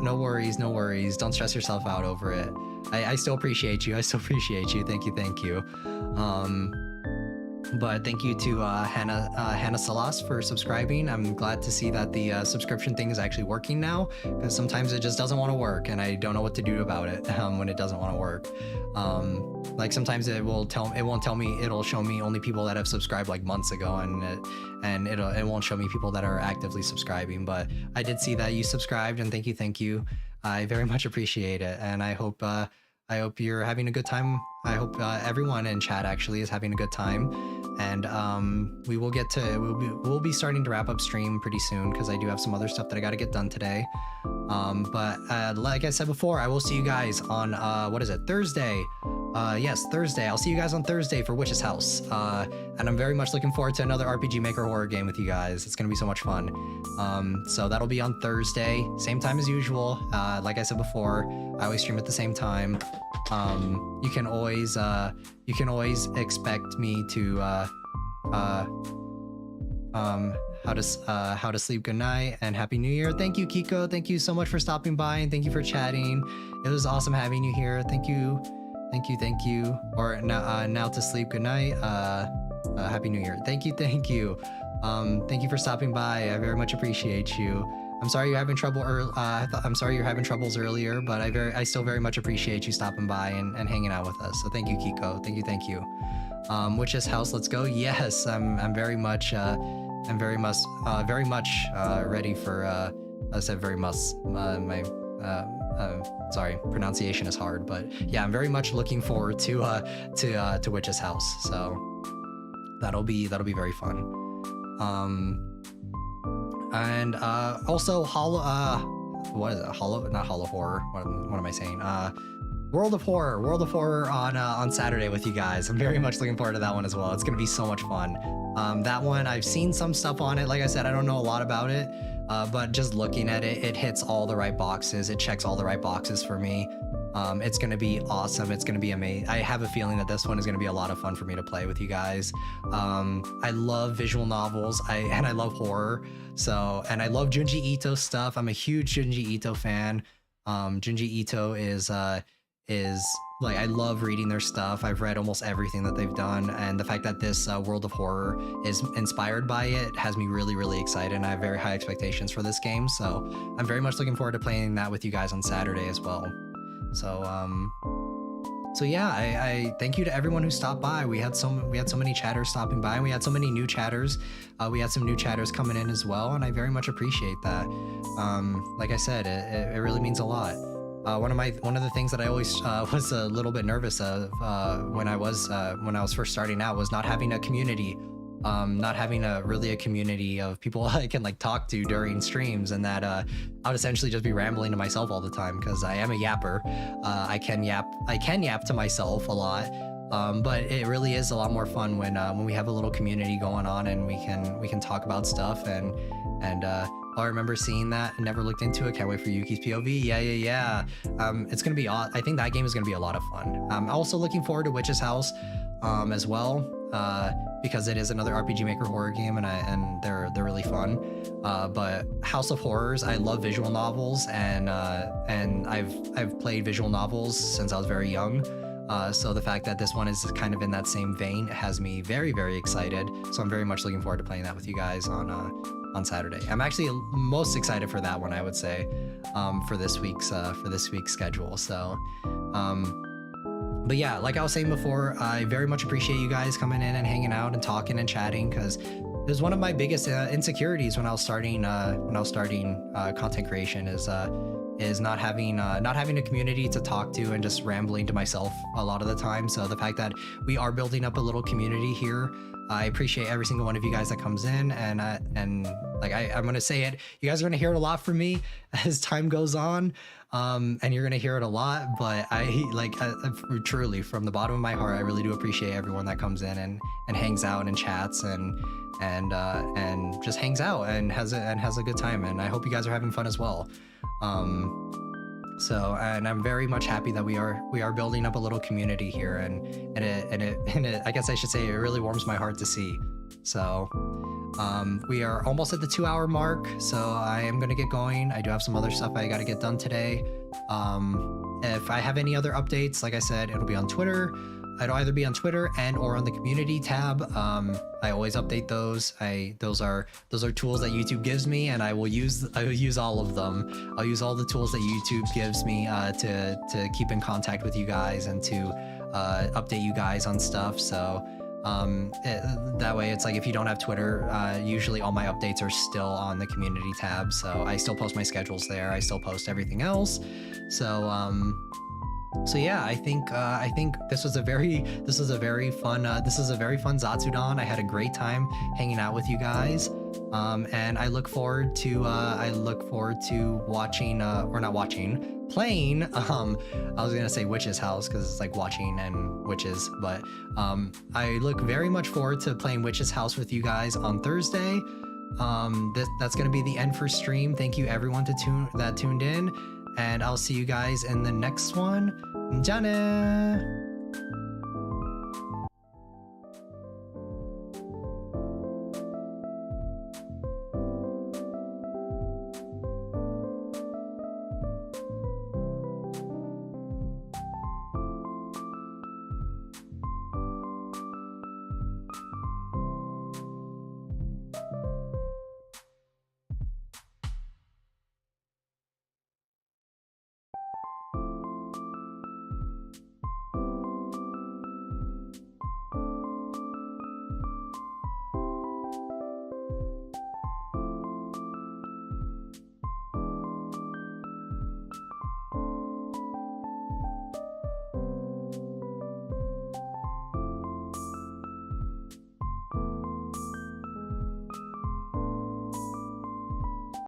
No worries. Don't stress yourself out over it. I still appreciate you. Thank you. But thank you to Hannah Salas for subscribing. I'm glad to see that the subscription thing is actually working now, because sometimes it just doesn't want to work and I don't know what to do about it when it doesn't want to work. Like sometimes it won't tell me, it'll show me only people that have subscribed like months ago, and it won't show me people that are actively subscribing. But I did see that you subscribed, and thank you. I very much appreciate it, and I hope you're having a good time. I hope everyone in chat actually is having a good time. And we'll be starting to wrap up stream pretty soon, because I do have some other stuff that I got to get done today. But like I said before, I will see you guys on what is it, Thursday? Yes, Thursday. I'll see you guys on Thursday for Witch's House. And I'm very much looking forward to another RPG Maker horror game with you guys. It's gonna be so much fun. So that'll be on Thursday, same time as usual. Like I said before, I always stream at the same time. You can always expect me to how to sleep good night and Happy New Year. Thank you, Kiko. Thank you so much for stopping by, and thank you for chatting. It was awesome having you here. Thank you. Or now to sleep good night. Happy New Year. Thank you. Thank you for stopping by. I very much appreciate you. I'm sorry you're having trouble. I'm sorry you're having troubles earlier, but I still very much appreciate you stopping by and hanging out with us. So thank you, Kiko. Thank you. Witch's House, let's go. Yes, I'm very much ready for. I said very much. Sorry, pronunciation is hard, but yeah, I'm very much looking forward to Witch's House. So that'll be very fun. And also what is it? Not Hollow Horror. What am I saying? World of Horror on Saturday with you guys. I'm very much looking forward to that one as well. It's gonna be so much fun. That one, I've seen some stuff on it. Like I said, I don't know a lot about it, but just looking at it, it hits all the right boxes. It checks all the right boxes for me. It's gonna be awesome. It's gonna be amazing. I have a feeling that this one is gonna be a lot of fun for me to play with you guys. I love visual novels, and I love horror. So, and I love Junji Ito stuff. I'm a huge Junji Ito fan. Junji Ito is like, I love reading their stuff. I've read almost everything that they've done, and the fact that this World of Horror is inspired by it has me really excited, and I have very high expectations for this game. So I'm very much looking forward to playing that with you guys on Saturday as well. So yeah, I thank you to everyone who stopped by. We had so many chatters stopping by, and we had so many new chatters. We had some new chatters coming in as well, and I very much appreciate that. Like I said, it really means a lot. One of the things that I always was a little bit nervous of when I was first starting out was not having a community. Not having a community of people I can like talk to during streams, and that I would essentially just be rambling to myself all the time, because I am a yapper. I can yap to myself a lot, but it really is a lot more fun when we have a little community going on, and we can talk about stuff. And I remember seeing that and never looked into it. Can't wait for Yuki's POV. Yeah. It's gonna be I think that game is gonna be a lot of fun. I'm also looking forward to Witch's House as well. Because it is another RPG Maker horror game, and they're really fun. But House of Horrors, I love visual novels, and I've played visual novels since I was very young. So the fact that this one is kind of in that same vein has me very excited. So I'm very much looking forward to playing that with you guys on Saturday. I'm actually most excited for that one, I would say, for this week's schedule. So. But yeah, like I was saying before, I very much appreciate you guys coming in and hanging out and talking and chatting, because it was one of my biggest insecurities when I was starting content creation is not having a community to talk to and just rambling to myself a lot of the time. So the fact that we are building up a little community here, I appreciate every single one of you guys that comes in, and like I'm gonna say it, you guys are gonna hear it a lot from me as time goes on. And you're gonna hear it a lot, but I truly, from the bottom of my heart, I really do appreciate everyone that comes in and hangs out and chats and just hangs out and has a good time. And I hope you guys are having fun as well. So, and I'm very much happy that we are building up a little community here, and it I guess I should say it really warms my heart to see. So. We are almost at the 2-hour mark, so I am going to get going. I do have some other stuff I got to get done today. If I have any other updates, like I said, it'll be on Twitter. I'd either be on Twitter and or on the community tab. I always update those. Those are tools that YouTube gives me, and I will use all of them. I'll use all the tools that YouTube gives me to keep in contact with you guys and to update you guys on stuff. So that way it's like if you don't have Twitter, usually all my updates are still on the community tab. So I still post my schedules there. I still post everything else. So yeah, I think this was a very fun Zatsudan. I had a great time hanging out with you guys, and I look forward to watching or not watching, playing. I was gonna say Witch's House because it's like watching and witches, but I look very much forward to playing Witch's House with you guys on Thursday. That's gonna be the end for stream. Thank you everyone that tuned in. And I'll see you guys in the next one. Ja ne!